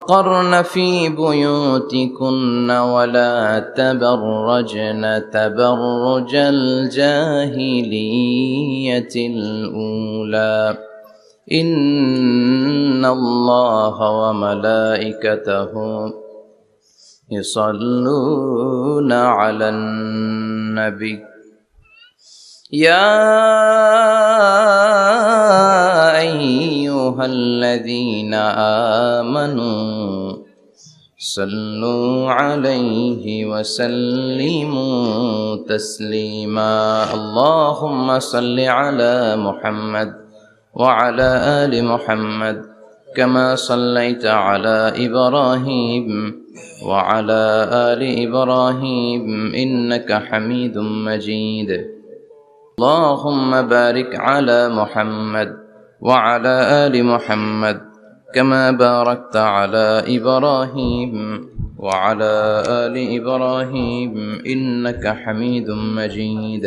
وقرن في بيوتكن ولا تبرجن تبرج الجاهلية الأولى إن الله وملائكته يصلون على النبي يا أيها الذين آمنوا صلوا عليه وسلموا تسليما اللهم صل على محمد وعلى آل محمد كما صليت على إبراهيم وعلى آل إبراهيم إنك حميد مجيد اللهم بارك على محمد وعلى آل محمد كما باركت على إبراهيم وعلى آل إبراهيم إنك حميد مجيد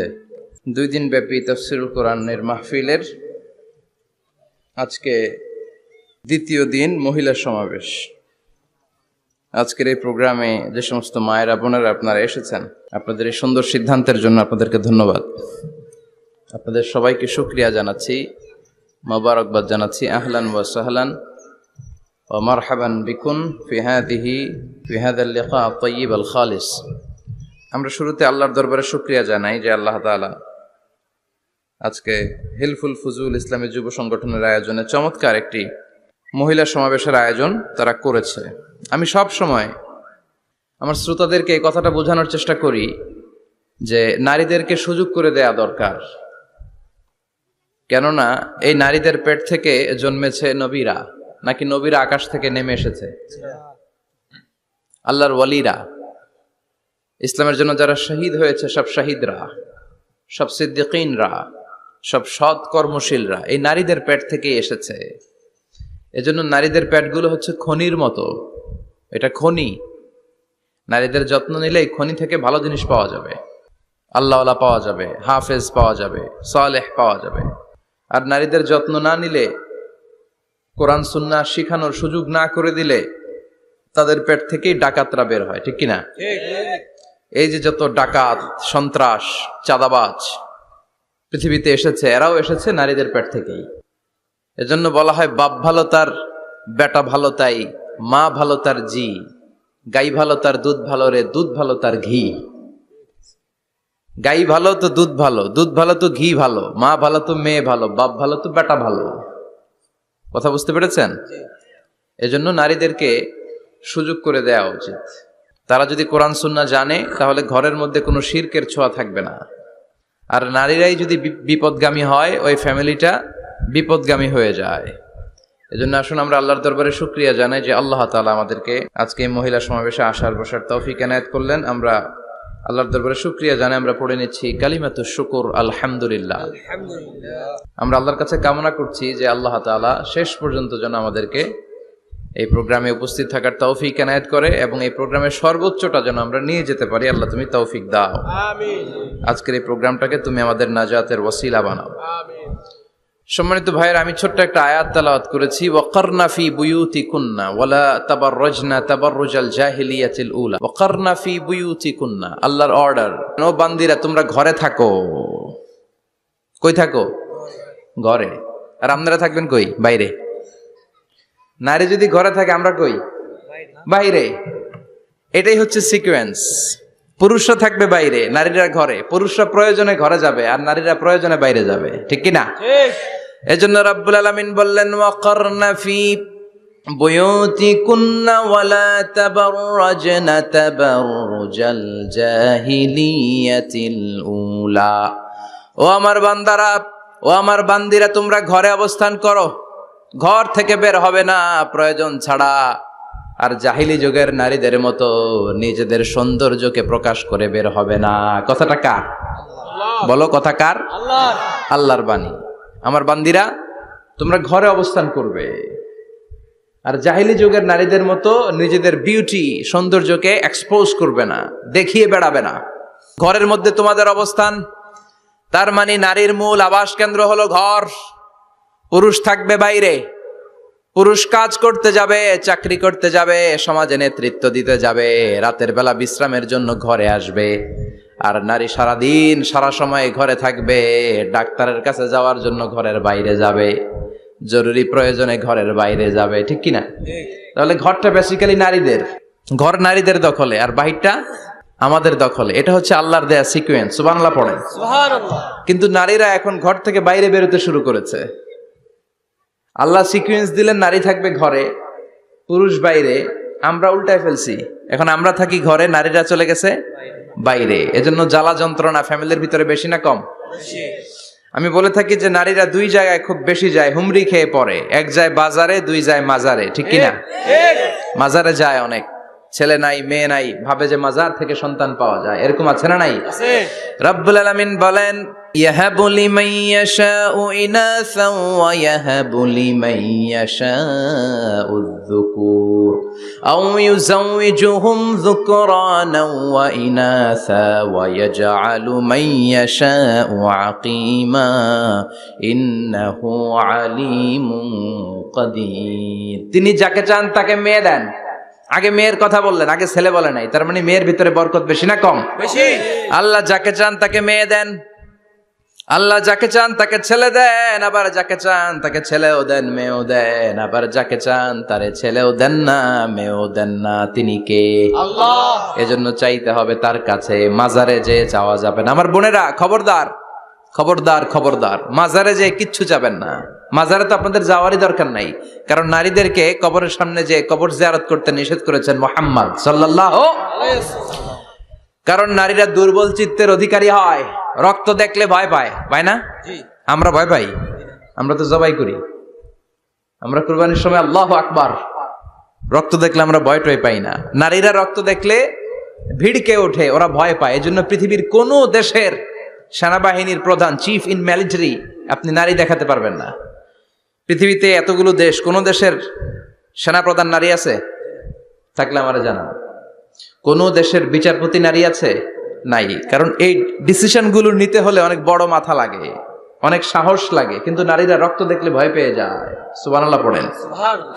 দুই দিন ব্যাপী তাফসীরুল কোরআনের মাহফিলের আজকে দ্বিতীয় দিন মহিলা সমাবেশ। আজকের এই প্রোগ্রামে যে সমস্ত মায়েরা বোনেরা আপনারা এসেছেন, আপনাদের এই সুন্দর সিদ্ধান্তের জন্য আপনাদেরকে ধন্যবাদ। আপনাদের সবাইকে শুকরিয়া জানাচ্ছি, মোবারকবাদ জানাচ্ছি। আহলান ওয়া সাহলান ওয়া মারহাবান বিকুন ফি হাযাল লিকা আত-তাইয়িব আল খালিস। আমরা শুরুতে আল্লাহর দরবারে শুকরিয়া জানাই যে আল্লাহ তাআলা আজকে হিলফুল ফুজুল ইসলামী যুব সংগঠনের আয়োজনে চমৎকার একটি মহিলা সমাবেশের আয়োজন তারা করেছে। আমি সব সময় আমার শ্রোতাদেরকে এই কথাটা বোঝানোর চেষ্টা করি যে নারীদেরকে সুযোগ করে দেয়া দরকার, কেননা এই নারীদের পেট থেকে জন্মেছে নবীরা, নাকি নবীরা আকাশ থেকে নেমে এসেছে? আল্লাহর ওয়ালিরা, ইসলামের জন্য যারা শহীদ হয়েছে, সব শহীদরা, সব সিদ্দিকিনরা, সব সৎ কর্মশীলরা এই নারীদের পেট থেকে এসেছে। এজন্য নারীদের পেটগুলো হচ্ছে খনির মতো, এটা খনি। নারীদের যত্ন নিলে এই খনি থেকে ভালো জিনিস পাওয়া যাবে, আল্লাহওয়ালা পাওয়া যাবে, হাফেজ পাওয়া যাবে, সালেহ পাওয়া যাবে। আর নারীদের যত্ন না নিলে, কোরআন সুন্নাহ শিখানোর সুযোগ না করে দিলে তাদের পেট থেকেই ডাকাতরা বের হয়, ঠিক কিনা? এই যে যত ডাকাত, সন্ত্রাস, চাঁদাবাজ পৃথিবীতে এসেছে, এরাও এসেছে নারীদের পেট থেকেই। এজন্য বলা হয় বাপ ভালো তার বেটা ভালো তাই, মা ভালো তার জি, গাই ভালো তার দুধ ভালো রে, দুধ ভালো তার ঘি। গাই ভালো তো দুধ ভালো, দুধ ভালো তো ঘি ভালো, মা ভালো তো মেয়ে ভালো, বাপ ভালো তো বেটা ভালো। কথা বুঝতে পেরেছেন? এজন্য নারীদেরকে সুযোগ করে দেওয়া উচিত। তারা যদি কোরআন সুন্নাহ জানে তাহলে ঘরের মধ্যে কোনো শিরকের ছোঁয়া থাকবে না। আর নারীরাই যদি বিপদগামী হয়, ওই ফ্যামিলিটা বিপদগামী হয়ে যায়। এজন্য আসুন আমরা আল্লাহর দরবারে শুকরিয়া জানাই যে আল্লাহ তাআলা আমাদেরকে আজকে এই মহিলা সমাবেশে আসার বসার তৌফিক এনায়েত করলেন। আমরা আল্লাহর দরবারে শুকরিয়া জানাই। আমরা পড়ে নিচ্ছি কালিমাতুশ শুকর, আলহামদুলিল্লাহ। আমরা আল্লাহর কাছে কামনা করছি যে আল্লাহ তাআলা শেষ পর্যন্ত যেন আমাদেরকে এই প্রোগ্রামে উপস্থিত থাকার তৌফিক এনায়েত করে এবং এই প্রোগ্রামের সর্বোচ্চটা যেন আমরা নিয়ে যেতে পারি। আল্লাহ তুমি তৌফিক দাও। আমিন। আজকের এই প্রোগ্রামটাকে তুমি আমাদের নাজাতের ওসিলা বানাও। আমিন। সম্মানিত ভাইয়েরা, আমি ছোট্ট একটা আয়াত তেলাওয়াত করেছি, ওয়াকারনা ফি বুয়ুতিকুন্না ওয়ালা তাবাররাজনা তাবাররুজাল জাহিলিয়াতিল উলা। ওয়াকারনা ফি বুয়ুতিকুন্না, আল্লাহর অর্ডার। ও বান্দিরা, তোমরা ঘরে থাকো। কই থাকো? ঘরে। আর আপনারা থাকবেন কই? বাইরে। নারী যদি ঘরে থাকে, আমরা কই? বাইরে। এটাই হচ্ছে সিকোয়েন্স। পুরুষরা থাকবে বাইরে, নারীরা ঘরে। পুরুষরা প্রয়োজনে ঘরে যাবে আর নারীরা প্রয়োজনে বাইরে যাবে, ঠিক কিনা? এজন্য রাব্বুল আলামিন বললেন ওয়াকারনা ফি বুয়ুতিকুন্না ওয়ালা তাবাররাজনা তাবাররুজাল জাহিলিয়াতিল উলা। ও আমার বান্দারা, ও আমার বান্দিরা, তোমরা ঘরে অবস্থান করো, ঘর থেকে বের হবে না প্রয়োজন ছাড়া। আর জাহিলি যুগের নারীদের মতো নিজেদের সৌন্দর্যকে প্রকাশ করে বের হবে না। কথাটা কার? বলো, কথা কার? আল্লাহর। আল্লাহর বাণী। আমার বান্দিরা, তোমরা ঘরে অবস্থান করবে আর জাহিলি যুগের নারীদের মতো নিজেদের বিউটি, সৌন্দর্যকে এক্সপোজ করবে না, দেখিয়ে বেড়াবে না। ঘরের মধ্যে তোমাদের অবস্থান, তার মানে নারীর মূল আবাস কেন্দ্র হলো ঘর। পুরুষ থাকবে বাইরে। পুরুষ কাজ করতে যাবে, চাকরি করতে যাবে, সমাজে নেতৃত্ব দিতে যাবে, রাতের বেলা বিশ্রামের জন্য ঘরে আসবে। আর নারী সারাদিন সারা সময় ঘরে থাকবে, ডাক্তারের কাছে যাওয়ার জন্য ঘরের বাইরে যাবে, জরুরি প্রয়োজনে ঘরের বাইরে যাবে, ঠিক কিনা? তাহলে ঘরটা বেসিক্যালি নারীদের, ঘর নারীদের দখলে আর বাহিরটা আমাদের দখলে। এটা হচ্ছে আল্লাহর দেয়া সিকোয়েন্স। সুবহানাল্লাহ পড়েন। কিন্তু নারীরা এখন ঘর থেকে বাইরে বেরোতে শুরু করেছে। আল্লাহ সিকোয়েন্স দিলেন নারী থাকবে ঘরে, পুরুষ বাইরে। আমরা উল্টায় ফেলছি, এখন আমরা থাকি ঘরে, নারীরা চলে গেছে বাইরে। এজন্য জ্বালা যন্ত্রণা ফ্যামিলির ভিতরে বেশি না কম? আমি বলে থাকি যে নারীরা দুই জায়গায় খুব বেশি যায়, হুমড়ি খেয়ে পড়ে। এক যায় বাজারে, দুই যায় মাজারে, ঠিক কিনা? মাজারে যায় অনেক, ছেলে নাই মেয়ে নাই, ভাবে যে মাজার থেকে সন্তান পাওয়া যায়। এরকম আছে না নাই? রব্বুল আলামিন বলেন, ইয়াহাবু লিমান ইয়াশাউ ইনাসান ওয়া ইয়াহাবু লিমান ইয়াশাউ যুকুর আও ইউযাওয়িজুহুম যুকরানান ওয়া ইনাসা ওয়া ইয়াজআলু মান ইয়াশাউ আকীমা ইন্নাহু আলীমুন কাদির। তিনি যাকে চান তাকে মেয়ে দেন। আগে মেয়ের কথা বললেন, আগে ছেলে বলে নাই। তার মানে মেয়ের ভিতরে বরকত বেশি না কম? বেশি। আল্লাহ যাকে চান তাকে মেয়ে দেন, আল্লাহ যাকে চান তাকে ছেলে দেন, আবার যাকে চান তাকে ছেলেও দেন মেয়েও দেন, আবার যাকে চান তারে ছেলেও দেন না মেয়েও দেন না। তিনি কে? আল্লাহ। এজন্য চাইতে হবে তার কাছে, মাজারে যে চাওয়া যাবে না। আমার বোনেরা খবরদার, খবরদার, খবরদার, মাজারে যে কিচ্ছু যাবেন না। মাজারে তো আপনাদের যাওয়ারই দরকার নাই, কারণ নারীদেরকে কবরের সামনে যে কবর জিয়ারত করতে নিষেধ করেছেন মুহাম্মদ সাল্লাল্লাহু আলাইহি ওয়াসাল্লাম। কারণ নারীরা দুর্বল চিত্তের অধিকারী হয়, রক্ত দেখলে ভয় পায়, পায় না? আমরা ভয় পাই? আমরা তো জবাই করি, আমরা কুরবানির সময় আল্লাহু আকবার, রক্ত দেখলে আমরা ভয় টয় পাই না। নারীরা রক্ত দেখলে ভিড়কে ওঠে, ওরা ভয় পায়। এজন্য পৃথিবীর কোন দেশের সেনাবাহিনীর প্রধান, চিফ ইন মিলিটারি, আপনি নারী দেখাতে পারবেন না। পৃথিবীতে এতগুলো দেশ, কোন দেশের সেনাপ্রধান নারী আছে? থাকলে আমারে জানান। কোন দেশের বিচারপতি নারী আছে? নাই। কারণ এই ডিসিশন গুলো নিতে হলে অনেক বড় মাথা লাগে, অনেক সাহস লাগে। কিন্তু নারীরা রক্ত দেখলে ভয় পেয়ে যায়। সুবহানাল্লাহ পড়েন।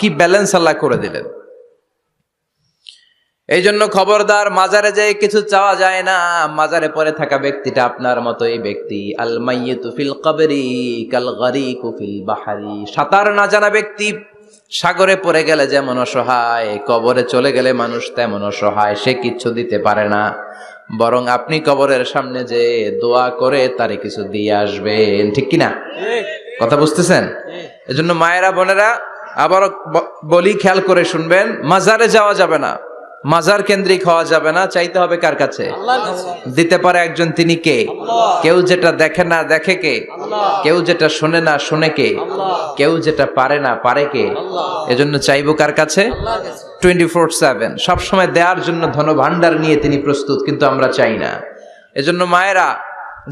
কি ব্যালেন্স আল্লাহ করে দিলেন। এই জন্য খবরদার, মাজারে যে কিছু চাওয়া যায় না। মাজারে পড়ে থাকা ব্যক্তিটা আপনার মতোই ব্যক্তি। আল মাইয়িতু ফিল কবরি কাল গারিকু ফিল বাহরি। সাঁতার না জানা ব্যক্তি সাগরে পড়ে গেলে যেমন অসহায়, কবরে চলে গেলে মানুষ তেমন অসহায়। সে কিচ্ছু দিতে পারে না, বরং আপনি কবরের সামনে যে দোয়া করে তারে কিছু দিয়ে আসবেন, ঠিক কিনা? কথা বুঝতেছেন? এজন্য মায়েরা বোনেরা আবারও বলি, খেয়াল করে শুনবেন, মাজারে যাওয়া যাবে না, মাজার কেন্দ্রিক হওয়া যাবে না। চাইতে হবে কার কাছে? দিতে পারে একজন, তিনি কে? কেউ যেটা দেখে না দেখে কে? কেউ যেটা শোনে না শোনে কে? কেউ যেটা পারে না পারে কে? এজন্য চাইবো কার কাছে? 24/7 সবসময় দেওয়ার জন্য ধন ভান্ডার নিয়ে তিনি প্রস্তুত, কিন্তু আমরা চাই না। এজন্য মায়েরা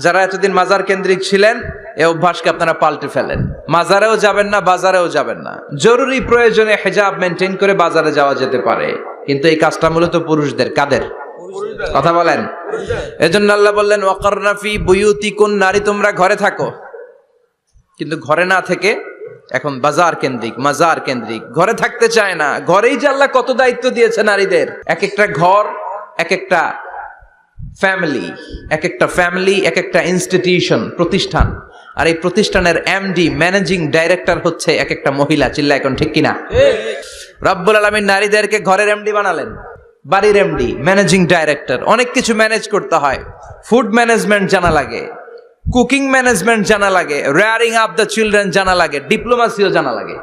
যারা এতদিন মাজার কেন্দ্রিক ছিলেন, এই অভ্যাসকে আপনারা পাল্টে ফেলেন। মাজারেও যাবেন না, বাজারেও যাবেন না। জরুরি প্রয়োজনে হিজাব মেনটেন করে বাজারে যাওয়া যেতে পারে, কিন্তু এই কাজটা মূলত পুরুষদের। কাদের কথা বলেন? এজন্য আল্লাহ বললেন, ওয়াকারনা ফি বুয়ুতিকুন, নারী তোমরা ঘরে থাকো। কিন্তু ঘরে না থেকে এখন বাজার কেন্দ্রিক, মাজার কেন্দ্রিক, ঘরে থাকতে চায় না। ঘরেই যে আল্লাহ কত দায়িত্ব দিয়েছে নারীদের। এক একটা ঘর এক একটা ফ্যামিলি, এক একটা ফ্যামিলি এক একটা ইনস্টিটিউশন, প্রতিষ্ঠান। আর এই প্রতিষ্ঠানের এমডি, ম্যানেজিং ডাইরেক্টর হচ্ছে এক একটা মহিলা। চিল্লা এখন ঠিক কিনা? রব্বুল আলামিন নারীদেরকে ঘরের এমডি বানালেন, বাড়ির এমডি, ম্যানেজিং ডাইরেক্টর। অনেক কিছু ম্যানেজ করতে হয়। ফুড ম্যানেজমেন্ট জানা লাগে, কুকিং ম্যানেজমেন্ট জানা লাগে, রেয়ারিং আপ দ্য চিলড্রেন জানা লাগে, ডিপ্লোমাসিও জানা লাগে।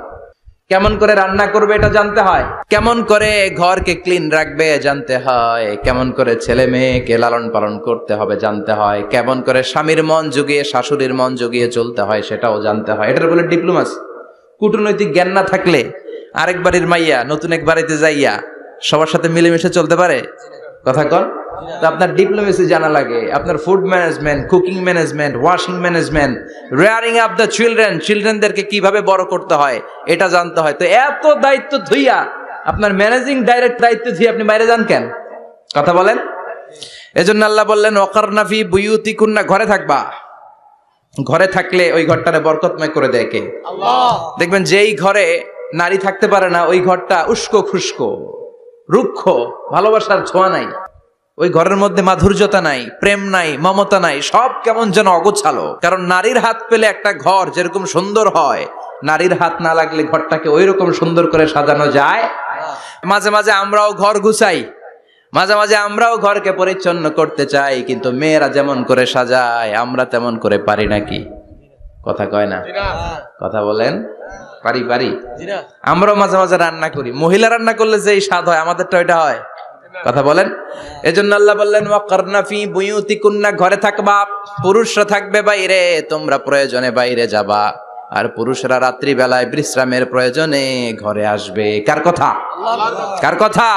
কেমন করে রান্না করবে এটা জানতে হয়, কেমন করে ঘরকে ক্লিন রাখবে জানতে হয়, কেমন করে ছেলে মেয়েকে লালন পালন করতে হবে জানতে হয়, কেমন করে স্বামীর মন জুগিয়ে শাশুড়ির মন জুগিয়ে চলতে হয় সেটাও জানতে হয়। এটার বলে ডিপ্লোমাসি। কূটনৈতিক জ্ঞান না থাকলে আরেক বাড়ির মাইয়া নতুন এক বাড়িতে যাইয়া সবার সাথে মিলেমিশে চলতে পারে? কথা কন। তো আপনার ডিপ্লোমেসি জানা লাগে, আপনার food management, cooking management, washing management, rearing up the children, চিলড্রেনদেরকে কিভাবে বড় করতে হয় এটা জানতে হয়। তো এত দায়িত্ব ধুইয়া, আপনার ম্যানেজিং ডাইরেক্ট দায়িত্ব ধুইয়া আপনি বাইরে যান কেন? কথা বলেন। এজন্য আল্লাহ বললেন, ওয়াকারনা ফি বুয়ুতিকুন্না, ঘরে থাকবা। ঘরে থাকলে ওই ঘরটারে বরকতময় করে দেয় কে? আল্লাহ। দেখবেন যেই ঘরে নারী থাকতে পারে না, ওই ঘরটা উস্কো খুস্কো, রুক্ষ, ভালোবাসার ছোঁয়া নাই, ওই ঘরের মধ্যে মাধুর্যতা নাই, প্রেম নাই, মমতা নাই, সব কেমন যেন অগোছালো। কারণ নারীর হাত পেলে একটা ঘর যেরকম সুন্দর হয়, নারীর হাত না লাগলে ঘরটাকে ওই রকম সুন্দর করে সাজানো যায়। মাঝে মাঝে আমরাও ঘর গুছাই, মাঝে মাঝে আমরাও ঘরকে পরিচ্ছন্ন করতে চাই, কিন্তু মেয়েরা যেমন করে সাজায় আমরা তেমন করে পারি নাকি? কথা কয় না, কথা বলেন। পারি পারি। আমরাও মাঝে মাঝে রান্না করি, মহিলা রান্না করলে যেই স্বাদ হয় আমাদেরটা ওইটা হয়। কথা বলেন। এজন্য আল্লাহ বললেন ওয়াকারনা ফি বুয়ুতিকুন্না, ঘরে থাকবা, পুরুষরা থাকবে বাইরে, তোমরা প্রয়োজনে বাইরে যাবা, আর পুরুষরা রাত্রি বেলায় বিশ্রামের প্রয়োজনে ঘরে আসবে। কার কথা? কার কথা?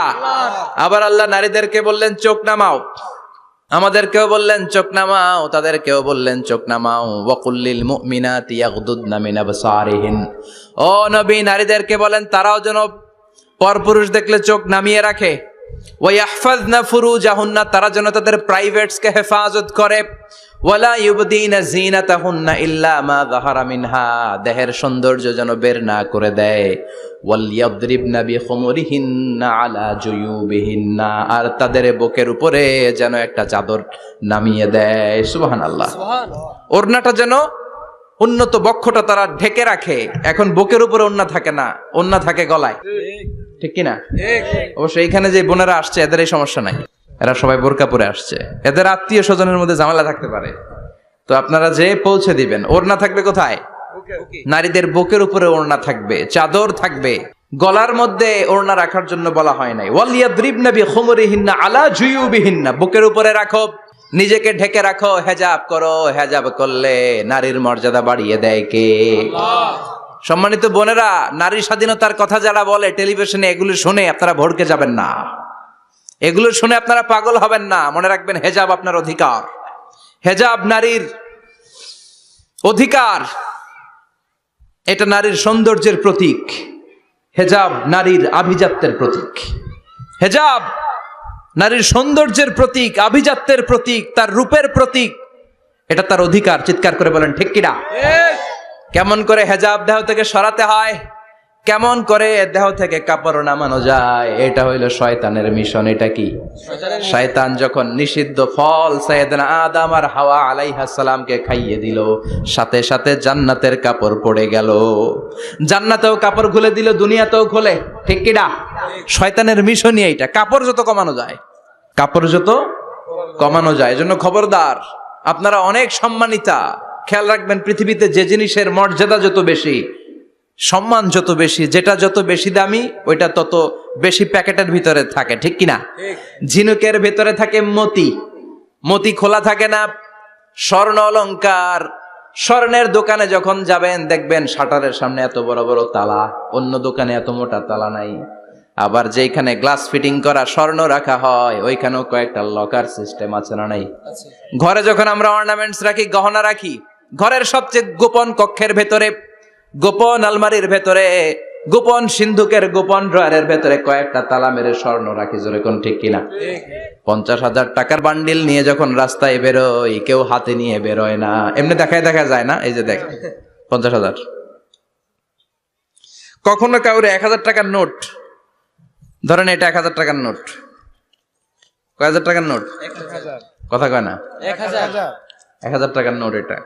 আবার আল্লাহ নারীদেরকে বললেন চোখ নামাও, আমাদেরকেও বললেন চোখ নামাও, তাদেরকেও বললেন চোখ নামাও। ওয়াকুল্লিল মুমিনাতি ইয়াগদুদনা মিন আবসারিহিন, ও নবী নারীদেরকে বলেন তারাও যেন পরপুরুষ দেখলে চোখ নামিয়ে রাখে। ওয়াহফাজনা ফুরুজাহুন্না, তারা যেন তাদের প্রাইভেটসকে হেফাজত করে। ওয়ালা ইউবদিনা জিনাতাহুন্না ইল্লা মা যাহারা মিনহা, দেহের সৌন্দর্য যেন বের না করে দেয়। ওয়ালিয়াদরিবনা বিখুমুরিহিন্না আলা জুয়ুবিহিন্না, আর তাদের বুকের উপরে যেন একটা চাদর নামিয়ে দেয়। সুবহানাল্লাহ। ওড়নাটা যেন, উন্নত বক্ষটা তারা ঢেকে রাখে। এখন বুকের উপরে ওড়না থাকে না, ওড়না থাকে গলায়, ঠিক কিনা? অবশ্য এইখানে যে বোনেরা আসছে এদের এই সমস্যা নাই, এরা সবাই বোরকা পরে আসছে, এদের আত্মীয় স্বজনের মধ্যে ঝামেলা থাকতে পারে, তো আপনারা যে পৌঁছে দিবেন। ওড়না থাকবে কোথায়? নারীদের বুকের উপরে ওড়না থাকবে, চাদর থাকবে, গলার মধ্যে ওড়না রাখার জন্য বলা হয় নাই। ওয়ালিয়াদরিবনা বিখুমুরিহিন্না আলা জুয়ুবিহিন্না, বুকের উপরে রাখো, নিজেকে ঢেকে রাখো, হেজাব করো। হেজাব করলে নারীর মর্যাদা বাড়িয়ে দেয় কে? সম্মানিত বোনেরা, নারী স্বাধীনতার কথা যারা বলে টেলিভিশনে, এগুলো শুনে আপনারা ভড়কে যাবেন না, এগুলো শুনে আপনারা পাগল হবেন না। মনে রাখবেন হেজাব আপনার অধিকার, হেজাব নারীর অধিকার, এটা নারীর সৌন্দর্যের প্রতীক, হেজাব নারীর আভিজাত্যের প্রতীক, হেজাব নারীর সৌন্দর্যের প্রতীক, আভিজাত্যের প্রতীক, তার রূপের প্রতীক, এটা তার অধিকার। চিৎকার করে বলেন ঠিক কিনা? কেমন করে হেজাব দেহ থেকে সরাতে হয়, কেমন করে দেহ থেকে কাপড় নামানো যায়, এটা হইল শয়তানের মিশন। এটা কি? শয়তান যখন নিষিদ্ধ ফল সাইয়েদনা আদম আর হাওয়া আলাইহিস সালামকে খাইয়ে দিল, সাথে সাথে জান্নাতের কাপড় পড়ে গেল। জান্নাতেও কাপড় খুলে দিল, দুনিয়াতেও খোলে, ঠিক কিনা? শয়তানের মিশনই এইটা, কাপড় যত কমানো যায়, কাপড় যত কমানো যায়। এজন্য খবরদার, আপনারা অনেক সম্মানিতা, খেয়াল রাখবেন পৃথিবীতে যে জিনিসের মর্যাদা যত বেশি, সম্মান যত বেশি, যেটা যত বেশি দামি, ওইটা তত বেশি প্যাকেটের ভিতরে থাকে, ঠিক কিনা? ঝিনুকের ভিতরে থাকে মতি, মতি খোলা থাকে না। স্বর্ণ অলংকার, স্বর্ণের দোকানে যখন যাবেন দেখবেন শাটারের সামনে এত বড় বড় তালা, অন্য দোকানে এত মোটা তালা নাই। আবার যেখানে গ্লাস ফিটিং করা স্বর্ণ রাখা হয় ওইখানেও কয়েকটা লকার সিস্টেম আছে না নাই? ঘরে যখন আমরা অর্নামেন্টস রাখি, গহনা রাখি, ঘরের সবচেয়ে গোপন কক্ষের ভেতরে, গোপন আলমারির ভেতরে, গোপন সিন্ধুকের গোপন ড্রয়ারের ভেতরে কয়েকটা তালা মেরে স্বর্ণ রাখি। জোরে কোন ঠিক কিনা? 50,000 টাকার বান্ডিল নিয়ে যখন রাস্তায় বেরোই, কেউ হাতে নিয়ে বেরোয় না, এমনি দেখায় দেখা যায় না। এই যে দেখ 50,000, কখনো কাউরে 1000 টাকার নোট ধরেন, এটা 1000 টাকার নোট, কয় হাজার টাকার নোট? কথা কয় না, 1000 টাকার নোট। এটা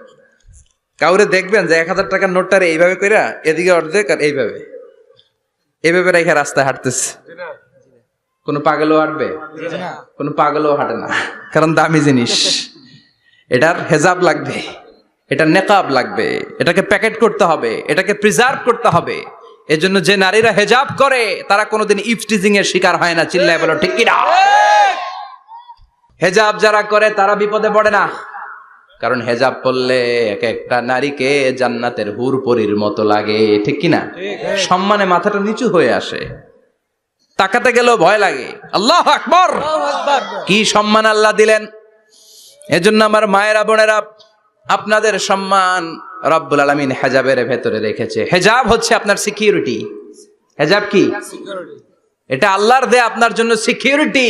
কাউরে দেখবেন যে 1000 টাকার নোটটা এইভাবে কইরা এদিকে অর্ধেক আর এইভাবে এইভাবে রেখে রাস্তায় হাঁটতেছে, কোনো পাগলও হাঁটবে? কোনো পাগলও হাঁটে না, কারণ দামি জিনিস। এটার হেজাব লাগবে, এটার নেকাব লাগবে, এটাকে প্যাকেট করতে হবে, এটাকে প্রিজার্ভ করতে হবে। এজন্য যে নারীরা হেজাব করে তারা কোনোদিন ইফটিজিং এর শিকার হয় না। চিল্লায় বলো ঠিক কিনা? হেজাব যারা করে তারা বিপদে পড়ে না, কারণ হেজাব পরলে এক একটা নারীকে জান্নাতের হুর পরীর মতো লাগে, ঠিক কিনা? সম্মানে মাথাটা নিচু হয়ে আসে, তাকাতে গেলেও ভয় লাগে। আল্লাহু আকবার, কি সম্মান আল্লাহ দিলেন! এজন্য আমার মায়েরা বোনেরা, আপনাদের সম্মান রব্বুল আলামিন হেজাবের ভেতরে রেখেছে। হেজাব হচ্ছে আপনার সিকিউরিটি। হেজাব কি? এটা আল্লাহর দেয়া আপনার জন্য সিকিউরিটি।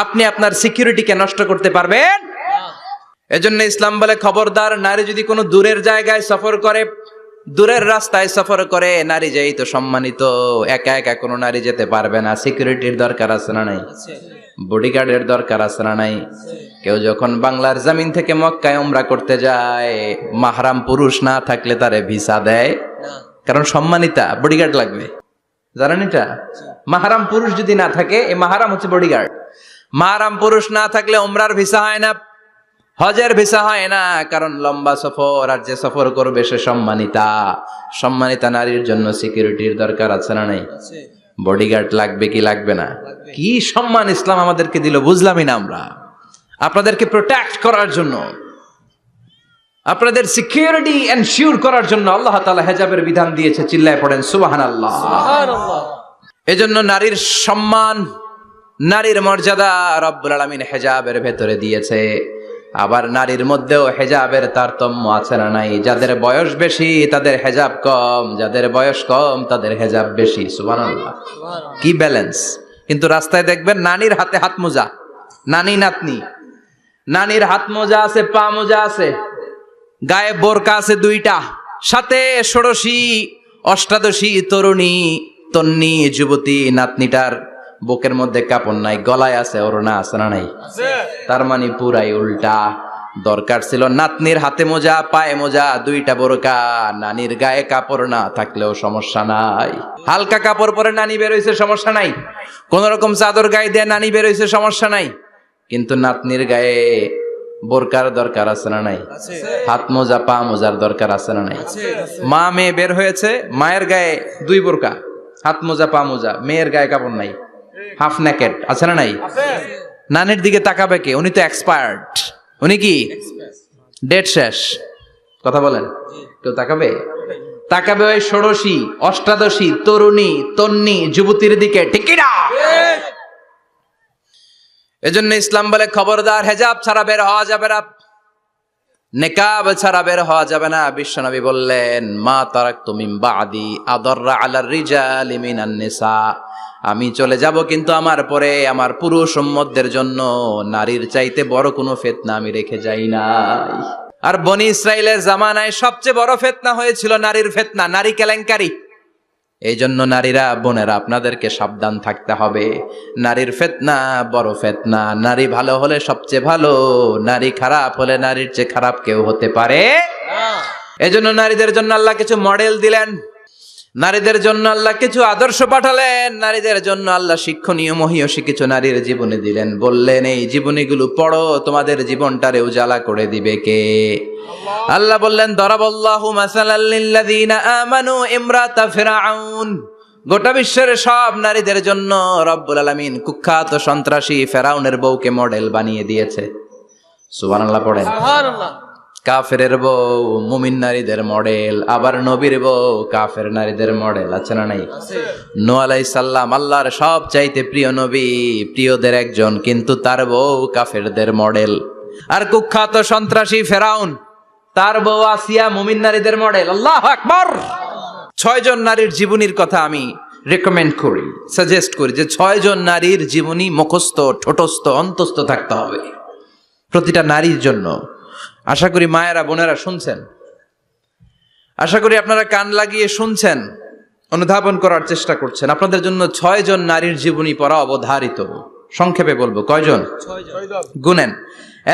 আপনি আপনার সিকিউরিটিকে নষ্ট করতে পারবেন? এজন্য ইসলাম বলে খবরদার, নারী যদি কোনো দূরের জায়গায় সফর করে, দূরের রাস্তায় সফর করে নারী যেই তো সম্মানিত, একা একা কোনো নারী যেতে পারবে না, সিকিউরিটির দরকার আছে না নাই? বডিগার্ডের দরকার আছে না নাই? কেউ যখন বাংলার জমিন থেকে মক্কায় উমরা করতে যায়, মাহরাম পুরুষ না থাকলে তারে ভিসা দেয়, কারণ সম্মানিতা, বডিগার্ড লাগবে। জানেন এটা? মাহরাম পুরুষ যদি না থাকে, এই মাহরাম হচ্ছে বডিগার্ড। মাহরাম পুরুষ না থাকলে উমরার ভিসা হয় না, হজের ভিসা হয় না, কারণ লম্বা সফর, আর যে সফর করবে সে সম্মানিতা। সম্মানিতা নারীর জন্য সিকিউরিটির দরকার আছে না নাই? বডিগার্ড লাগবে কি লাগবে না? কি সম্মান ইসলাম আমাদেরকে দিল বুঝলামই না আমরা। আপনাদেরকে প্রোটেক্ট করার জন্য, আপনাদের সিকিউরিটি এনশিওর করার জন্য আল্লাহ তাআলা হিজাবের বিধান দিয়েছে। চিল্লায় পড়েন সুবহানাল্লাহ। এজন্য নারীর সম্মান, নারীর মর্যাদা রব্বুল আলামিন হিজাবের ভেতরে দিয়েছে। আবার নারীর মধ্যেও হিজাবের তারতম্য আছে না নাই? যাদের বয়স বেশি তাদের হিজাব কম, যাদের বয়স কম তাদের হিজাব বেশি। সুবহানাল্লাহ, কি ব্যালেন্স! কিন্তু রাস্তায় দেখবেন নানির হাতে হাত মোজা, নানি নাতনি, নানির হাত মোজা আছে, পা মোজা আছে, গায়ে বোরকা আছে দুইটা, সাথে ষোড়শী অষ্টাদশী তরুণী তন্নি যুবতী নাতনিটার বুকের মধ্যে কাপড় নাই, গলায় আছে ওড়না, আছে না নাই? তার মানে পুরাই উল্টা। দরকার ছিল নাতনির হাতে মোজা, পায়ে মোজা, দুইটা বোরকা। নানির গায়ে কাপড় না থাকলেও সমস্যা নাই, হালকা কাপড় পরে নানি বেরোইছে সমস্যা নাই, কোন রকম চাদর গায়ে দিয়ে নানি বেরোইছে সমস্যা নাই। কিন্তু নাতনির গায়ে বোরকার দরকার আছে না নাই? হাত মোজা পা মোজার দরকার আছে না নাই? মা মেয়ে বের হয়েছে, মায়ের গায়ে দুই বোরকা, হাত মোজা পা মোজা, মেয়ের গায়ে কাপড় নাই, হাফ নেকেড, আছে না নাই? নানির দিকে তাকাবে কে? উনি তো এক্সপায়ার্ড, উনি কি ডেট শেষ। কথা বলেন, কেউ তাকাবে? তাকাবে ওই ষোড়শী অষ্টাদশী তরুণী তন্নি যুবতীর দিকে, ঠিক কি না? এজন্য ইসলাম বলে খবরদার, হেজাব ছাড়া বের হওয়া যাবে না, নেকাব ছাড়া বের হওয়া যাবে না। বিশ্বনবী বললেন, মা তারাকতু মিন বাদি আদাররা আলার রিজালি মিনান নিসা, আমি চলে যাব কিন্তু আমার পরে আমার পুরুষ উম্মতদের জন্য নারীর চাইতে বড় কোনো ফিতনা আমি রেখে যাই নাই। আর বনি ইসরাইলের জামানায় সবচেয়ে বড় ফিতনা হয়েছিল নারীর ফিতনা, নারী কেলেঙ্কারি। এই জন্য নারীরা, বোনেরা, আপনাদেরকে সাবধান থাকতে হবে। নারীর ফিতনা বড় ফিতনা। নারী ভালো হলে সবচেয়ে ভালো, নারী খারাপ হলে নারীর চেয়ে খারাপ কেউ হতে পারে না। এই জন্য নারীদের জন্য আল্লাহ কিছু মডেল দিলেন, নারীদের জন্য আল্লাহ কিছু আদর্শ পাঠালেন, নারীদের জন্য আল্লাহ শিক্ষণীয় মহীয়সী কিছু নারীর জীবনী দিলেন। বললেন, এই জীবনীগুলো পড়ো, তোমাদের জীবনটারে উজালা করে দিবে কে? আল্লাহ বললেন, দরাবাল্লাহু মাসালাল লিল্লাযীনা আমানু ইমরাতা ফিরআউন। গোটা বিশ্বের সব নারীদের জন্য রব্বুল আলামিন কুখ্যাত সন্ত্রাসী ফেরাউনের বউকে মডেল বানিয়ে দিয়েছে। সুবহানাল্লাহ পড়েন। সুবহানাল্লাহ। কাফেরের বউ মুমিন নারীদের মডেল, আবার নবীর বউ কাফের নারীদের মডেল, আছে না নাই? নূহ আলাইহিস সালাম আল্লাহর সব চাইতে প্রিয় নবী, প্রিয়দের একজন, কিন্তু তার বউ কাফেরদের মডেল। আর কুখ্যাত সন্ত্রাসী ফেরাউন, তার বউ আসিয়া মুমিন নারীদের মডেল। আল্লাহু আকবার। 6 জন নারীর জীবনীর কথা আমি রেকমেন্ড করি, সাজেস্ট করি যে 6 জন নারীর জীবনী মুখস্থ, ঠোঁটস্থ, অন্তস্থ থাকতে হবে প্রতিটা নারীর জন্য। আশা করি মায়েরা বোনেরা শুনছেন, আশা করি আপনারা কান লাগিয়ে শুনছেন, অনুধাবন করার চেষ্টা করছেন। আপনাদের জন্য 6 জন নারীর জীবনী পড়া অবধারিত। সংক্ষেপে বলবো, কয়জন? 6 জন। গুনেন।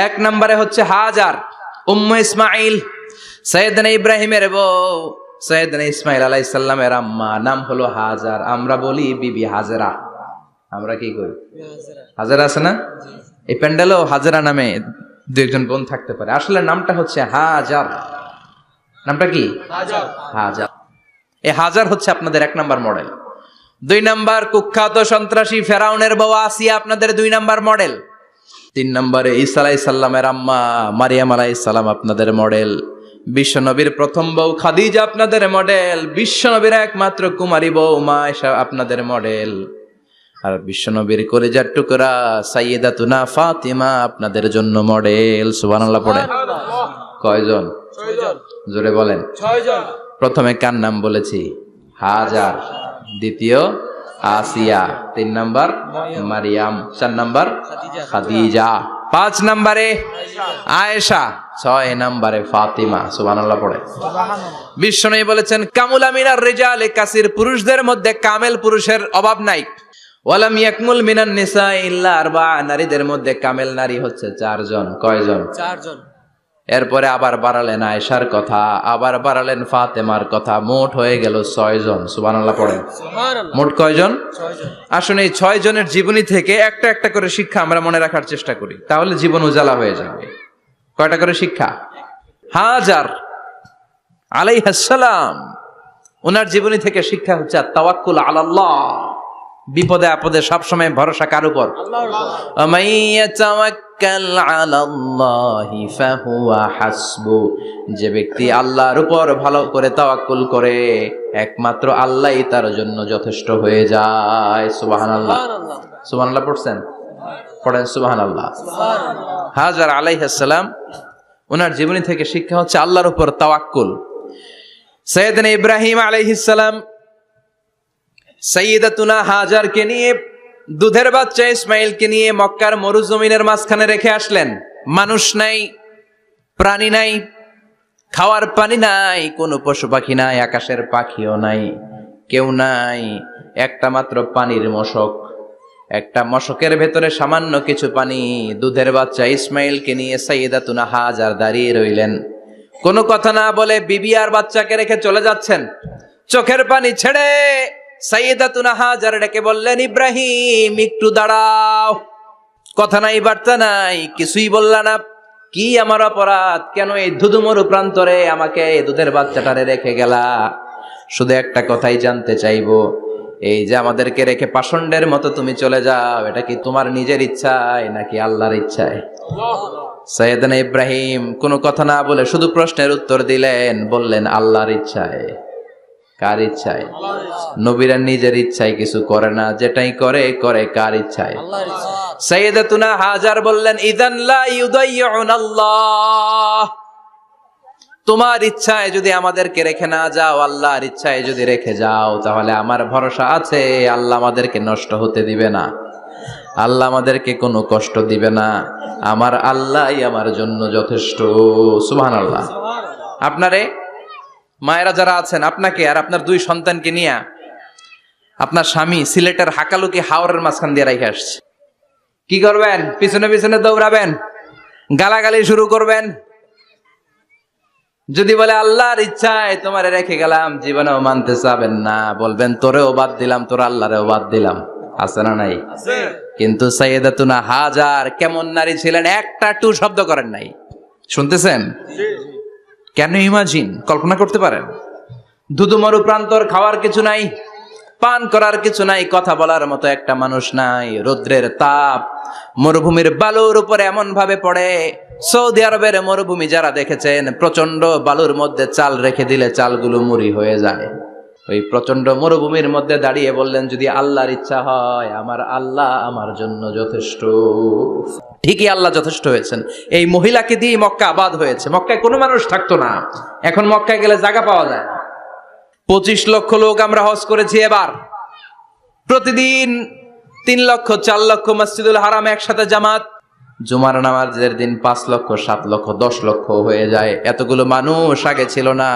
1 নম্বরে হচ্ছে হাজার, উম্মে ইসমাইল, সৈয়দনা ইব্রাহিমের বউ, সৈয়দনা ইসমাইল আলাইহিস সালামের আম্মা, নাম হলো হাজার। আমরা বলি বিবি হাজেরা, আমরা কি করি? হাজেরা আছে না? এই প্যান্ডেলেও হাজেরা নামে 2-1 বোন থাকতে পারে। আসলে নামটা হচ্ছে হাজার। নামটা কি? হাজার। এই হাজার হচ্ছে আপনাদের 1 নাম্বার মডেল। 2 নাম্বার কুখ্যাত সন্ত্রাসী ফেরাউনের বউ আসিয়া আপনাদের 2 নাম্বার মডেল। 3 নম্বরে ঈসা আলাইহিস সালামের আম্মা মারিয়াম আলাইহিস সালাম আপনাদের মডেল। বিশ্বনবীর প্রথম বউ খাদিজা আপনাদের মডেল। বিশ্বনবীর একমাত্র কুমারী বউ মা আয়েশা আপনাদের মডেল। আর বিশ্বনবীর কলিজার টুকরা সাইয়্যিদাতুনা ফাতিমা আপনাদের জন্য মডেল। সুবহানাল্লাহ পড়েন। কয়জন? 6 জন। জোরে বলেন। 6 জন। প্রথমে কার নাম বলেছি? হাজার। দ্বিতীয় আসিয়া, 3 নাম্বার মারিয়াম, 4 নাম্বার খাদিজা, 5 নম্বরে আয়েশা, 6 নম্বরে ফাতিমা। সুবহানাল্লাহ পড়ে। বিশ্বনবী বলেছেন কামুলা মিনার রিজালে কাসির, পুরুষদের মধ্যে কামেল পুরুষের অভাব নাই। ওয়ালাম ইয়াকমুল মিনান নিসা ইল্লা আরবা, নারীদের মধ্যে কামেল নারী হচ্ছে 4 জন। কয়জন? 4 জন। এরপরে আবার বাড়ালেন আয়েশার কথা, আবার বাড়ালেন ফাতেমার কথা, মোট হয়ে গেল 6 জন। সুবহানাল্লাহ পড়েন। মোট কয়জন? 6 জন। আসলে এই 6 জনের জীবনী থেকে একটা একটা করে শিক্ষা আমরা মনে রাখার চেষ্টা করি, তাহলে জীবন উজালা হয়ে যাবে। কয়টা করে শিক্ষা? হাজার আলাইহিস সালাম, ওনার জীবনী থেকে শিক্ষা হচ্ছে তাওয়াক্কুল আলাল্লাহ, বিপদে আপদে সবসময় ভরসা কার উপর? আল্লাহর উপর। আমাইয়া তাওয়াক্কাল আলাল্লাহি ফাহুয়া হাসবু, যে ব্যক্তি আল্লাহর উপর ভালো করে তাওয়াক্কুল করে একমাত্র আল্লাহই তার জন্য যথেষ্ট হয়ে যায়। সুবহানাল্লাহ। সুবহানাল্লাহ পড়ছেন? পড়েন সুবহানাল্লাহ। হাজার আলাইহিস সালাম, ওনার জীবনী থেকে শিক্ষা হচ্ছে আল্লাহর উপর তাওয়াক্কুল। সাইয়েদনা ইব্রাহিম আলাইহিস সালাম সাইয়্যিদাতুনা হাজারকে নিয়ে, দুধের বাচ্চা ইসমাইলকে নিয়ে মক্কার মরুজমিনের মাঝখানে রেখে আসলেন। মানুষ নাই, প্রাণী নাই, খাওয়ার পানি নাই, কোনো পশু পাখি নাই, আকাশের পাখিও নাই, কেউ নাই, একটা মাত্র পানির মশক। একটা মশকের ভেতরে সামান্য কিছু পানি। দুধের বাচ্চা ইসমাইলকে নিয়ে সাইয়্যিদাতুনা হাজার দাঁড়িয়ে রইলেন। কোনো কথা না বলে বিবি আর বাচ্চাকে রেখে চলে যাচ্ছেন। চোখের পানি ছেড়ে সাইয়্যিদাতুনা হাজার ডেকে বললেন, ইব্রাহিম একটু দাঁড়াও। কথা নাই, বার্তা নাই, কিছুই বললা না। কি আমার অপরাধ? কেন এই ধুধুমরু প্রান্তরে আমাকে দুধের বাচ্চাটারে রেখে গেলা? শুধু একটা কথাই জানতে চাইবো, এই যে আমাদেরকে রেখে পাষণ্ডের মতো তুমি চলে যাও, এটা কি তোমার নিজের ইচ্ছায় নাকি আল্লাহর ইচ্ছায়? সাইয়েদনা ইব্রাহিম কোনো কথা না বলে শুধু প্রশ্নের উত্তর দিলেন, বললেন আল্লাহর ইচ্ছায়। কার ইচ্ছায়? নবীরা নিজের ইচ্ছায় কিছু করে না, যেটাই করে করে কার ইচ্ছায়? আল্লাহর ইচ্ছায়। সাইয়্যিদাতুনা হাজার বললেন, ইযান লা ইউদাইয়ুনাল্লাহ, তোমার ইচ্ছায় যদি আমাদেরকে রেখে না যাও, আল্লাহর ইচ্ছায় যদি রেখে যাও, তাহলে আমার ভরসা আছে আল্লাহ আমাদেরকে নষ্ট হতে দিবে না, আল্লাহ আমাদেরকে কোনো কষ্ট দিবে না, আমার আল্লাহই আমার জন্য যথেষ্ট। সুবহানাল্লাহ। আপনারে মায়েরা যারা আছেন, আপনাকে আর আপনার 2 সন্তানকে নিয়ে আপনার স্বামী সিলেটের হাকালুকি হাওরের মাঝখান দিয়ে রেখে আসছে, কি করবেন? পিছনে পিছনে দৌড়াবেন, গালাগালি শুরু করবেন। যদি বলে আল্লাহর ইচ্ছায় তোমারে রেখে গেলাম, জীবনেও মানতে চাবেন না, বলবেন তোরেও বাদ দিলাম, তোর আল্লাহরেও বাদ দিলাম। আছে না নাই? কিন্তু সাইয়্যিদাতুনা হাজার কেমন নারী ছিলেন, একটা টু শব্দ করেন নাই। শুনতেছেন? কেন ইমাজিন, কল্পনা করতে পারেন? ধুধুমরু প্রান্তর, খাওয়ার কিছু নাই, পান করার কিছু নাই, কথা বলার মতো একটা মানুষ নাই, রৌদ্রের তাপ মরুভূমির বালুর উপরে এমন ভাবে পড়ে। সৌদি আরবের মরুভূমি যারা দেখেছেন, প্রচন্ড বালুর মধ্যে চাল রেখে দিলে চালগুলো মুড়ি হয়ে যায়। ওই প্রচন্ড মরুভূমির মধ্যে দাঁড়িয়ে বললেন, যদি আল্লাহর ইচ্ছা হয়, আমার আল্লাহ আমার জন্য যথেষ্ট। ঠিকই আল্লাহ যথেষ্ট হয়েছেন। এই মহিলাকে দিয়ে মক্কা আবাদ হয়েছে। মক্কায় কোনো মানুষ থাকতো না, এখন মক্কায় গেলে জায়গা পাওয়া যায় না। 25 লক্ষ লোক আমরা হজ করেছি এবার। প্রতিদিন 3 লক্ষ 4 লক্ষ মসজিদুল হারামে একসাথে জামাত। জুমার নামাজের দিন 5 লক্ষ 7 লক্ষ 10 লক্ষ হয়ে যায়। এতগুলো মানুষ আগে ছিল না।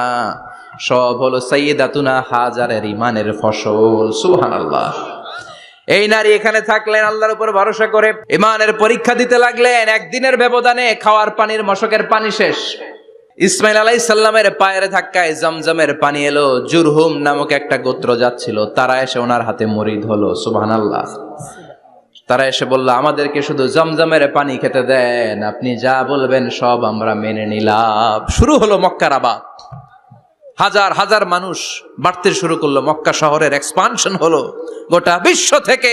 সব হলো সাইয়্যিদাতুনা হাজারের ইমানের ফসল। সুবহানাল্লাহ। এই নারী এখানে থাকলেন আল্লাহর উপর ভরসা করে, ইমানের পরীক্ষা দিতে লাগলেন। একদিনের ব্যবধানে খাওয়ার পানির মশকের পানি শেষ। ইসমাইল আলাইহিস সালামের পায়ের ধাক্কায় জমজমের পানি এলো। জুরহুম নামক একটা গোত্র যাচ্ছিল, তারা এসে ওনার হাতে মুরিদ হলো। সুবহানাল্লাহ। তারা এসে বলল, আমাদেরকে শুধু জমজমের পানি খেতে দেন, আপনি যা বলবেন সব আমরা মেনে নিলাম। শুরু হলো মক্কার আবাদ। হাজার হাজার মানুষ বাড়তে শুরু করলো, মক্কা শহরের এক্সপানশন হলো। গোটা বিশ্ব থেকে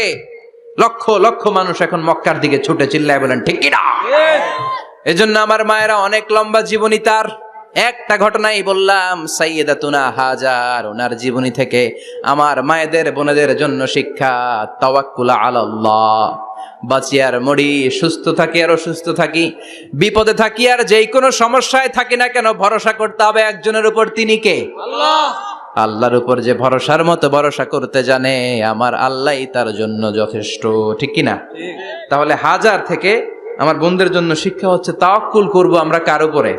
লক্ষ লক্ষ মানুষ এখন মক্কার দিকে ছুটে চিল্লায় বলেন ঠিক কিনা? এজন্য আমার মায়েরা অনেক লম্বা জীবনী তার। একটা ঘটনাই বললাম, সাইয়্যিদাতুনা হাজার, ওনার জীবনী থেকে আমার মায়েদের বোনেদের জন্য শিক্ষা, তাওয়াক্কুল আলাল্লাহ। বাঁচি আর মরি, সুস্থ থাকি আর অসুস্থ থাকি, বিপদে থাকি আর যেই কোনো সমস্যায় থাকি না কেন, ভরসা করতে হবে একজনের উপর। তিনি কে? আল্লাহ। আল্লাহর উপর যে ভরসার মতো ভরসা করতে জানে, আমার আল্লাহই তার জন্য যথেষ্ট। ঠিক কিনা? তাহলে হাজার থেকে আমার বোনদের জন্য শিক্ষা হচ্ছে তাওয়াক্কুল করব আমরা কার উপরে?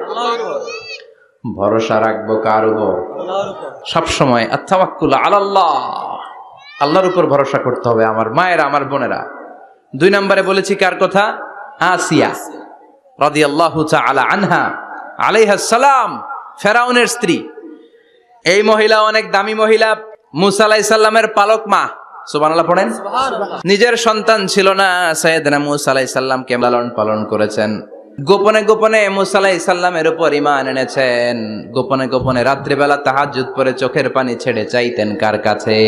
ভরসা রাখবো কার উপর? সবসময় আত-তাওয়াক্কুল আলাল্লাহ, আল্লাহর উপর ভরসা করতে হবে আমার মায়েরা, আমার বোনেরা। 2 নম্বরে বলেছি কার কথা? আসিয়া রাদিয়াল্লাহু তাআলা আনহা আলাইহাস সালাম, ফেরাউনের স্ত্রী। এই মহিলা অনেক দামি মহিলা, মুসা আলাইহিস সালামের পালক মা। সুবহানাল্লাহ পড়েন। নিজের সন্তান ছিল না, সাইয়েদনা মুসা আলাইহিস সালামকে লালন পালন করেছেন। গোপনে গোপনে মুসা আলাইহিস সালামের উপর ঈমান এনেছেন। গোপনে গোপনে রাত্রিবেলা তাহাজ্জুদ পড়ে চোখের পানি ছেড়ে চাইতেন কার কাছে?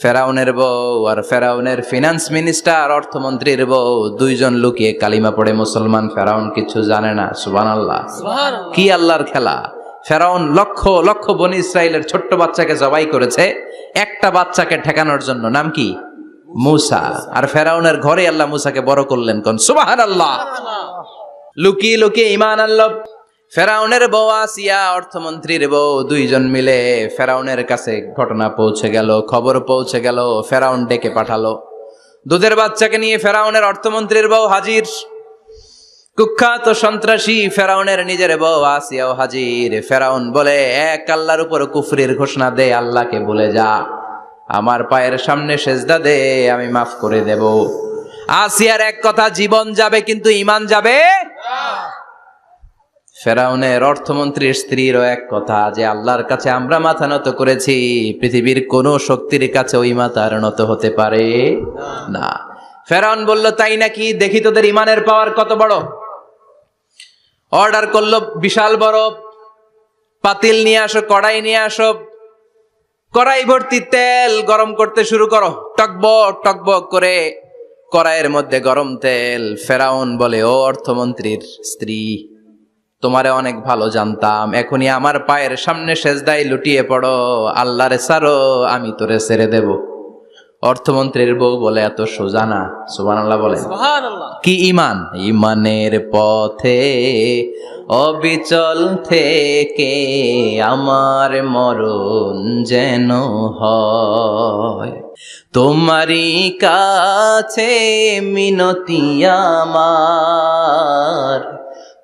ফেরাউনের বউ আর ফেরাউনের ফিনান্স মিনিস্টার, অর্থমন্ত্রীর বউ, 2 জন লুকিয়ে কালিমা পড়ে মুসলমান। ফেরাউন কিছু জানে না। সুবহানাল্লাহ। কি আল্লাহর খেলা! ফেরাউন লক্ষ লক্ষ বনি ইসরাইলের ছোট্ট বাচ্চাকে জবাই করেছে একটা বাচ্চাকে ঠেকানোর জন্য। নাম কি? মুসা। আর ফেরাউনের ঘরে আল্লাহ মুসাকে বড় করলেন। কোন সুবহানাল্লাহ। লুকিয়ে লুকিয়ে ঈমান আনলো। ফেরাউনের বউ আসিয়া, অর্থমন্ত্রীর বউ, 2 জন মিলে ফেরাউনের কাছে ঘটনা পৌঁছে গেল, খবর পৌঁছে গেল। ফেরাউন ডেকে পাঠালো। দুধের বাচ্চাকে নিয়ে ফেরাউনের অর্থমন্ত্রীর বউ হাজির। কুখ্যাত সন্ত্রাসী ফেরাউনের নিজের বউ আসিয়াও হাজির। ফেরাউন বলে, এক আল্লাহর উপর কুফরির ঘোষণা দে, আল্লাহকে ভুলে যা, আমার পায়ের সামনে সেজদা দে, আমি মাফ করে দেব। আসিয়ার এক কথা, জীবন যাবে কিন্তু ঈমান যাবে না। ফেরাউনের অর্থমন্ত্রীর স্ত্রীরও এক কথা, যে আল্লাহর কাছে আমরা মাথা নত করেছি, পৃথিবীর কোন শক্তির কাছে ওই মাথার নত হতে পারে না। ফেরাউন বলল, তাই নাকি? দেখি তোদের ঈমানের পাওয়ার কত বড়। অর্ডার করলো, বিশাল বড় পাতিল নিয়ে আসো, কড়াই নিয়ে আসো, কড়াই ভর্তি তেল গরম করতে শুরু করো। টকবক টকবক করে কড়াইয়ের মধ্যে গরম তেল। ফেরাউন বলে, ও অর্থমন্ত্রীর স্ত্রী, তোমারে অনেক ভালো জানতাম, এখনই আমার পায়ের সামনে সেজদায় লুটিয়ে পড়ো, আল্লাহরে ছাড়ো, আমি তোরে ছেড়ে দেব। অর্থমন্ত্রীর বউ বলে, এত সোজা না। সুবহানাল্লাহ বলেন। কি ঈমান! ঈমানের পথে অবিচল থেকে আমার মরণ যেন হয়, তোমারই কাছে মিনতি আমার,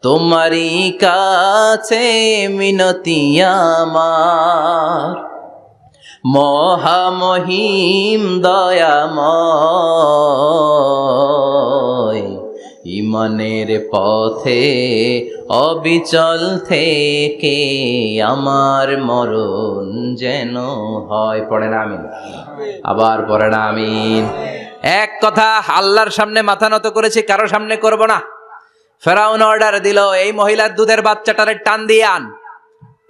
তোমারই কাছে মিনতি আমার, মহামহিম দয়াময়, ঈমানের পথে অবিচল থেকে আমার মরণ যেন হয়। পড়েন আমিন। আবার পড়েন আমিন। এক কথা, আল্লাহর সামনে মাথা নত করেছি, কারো সামনে করব না। ফেরাউন অর্ডার দিল, এই মহিলার দুধের বাচ্চাটারে টান দিয়ে আন,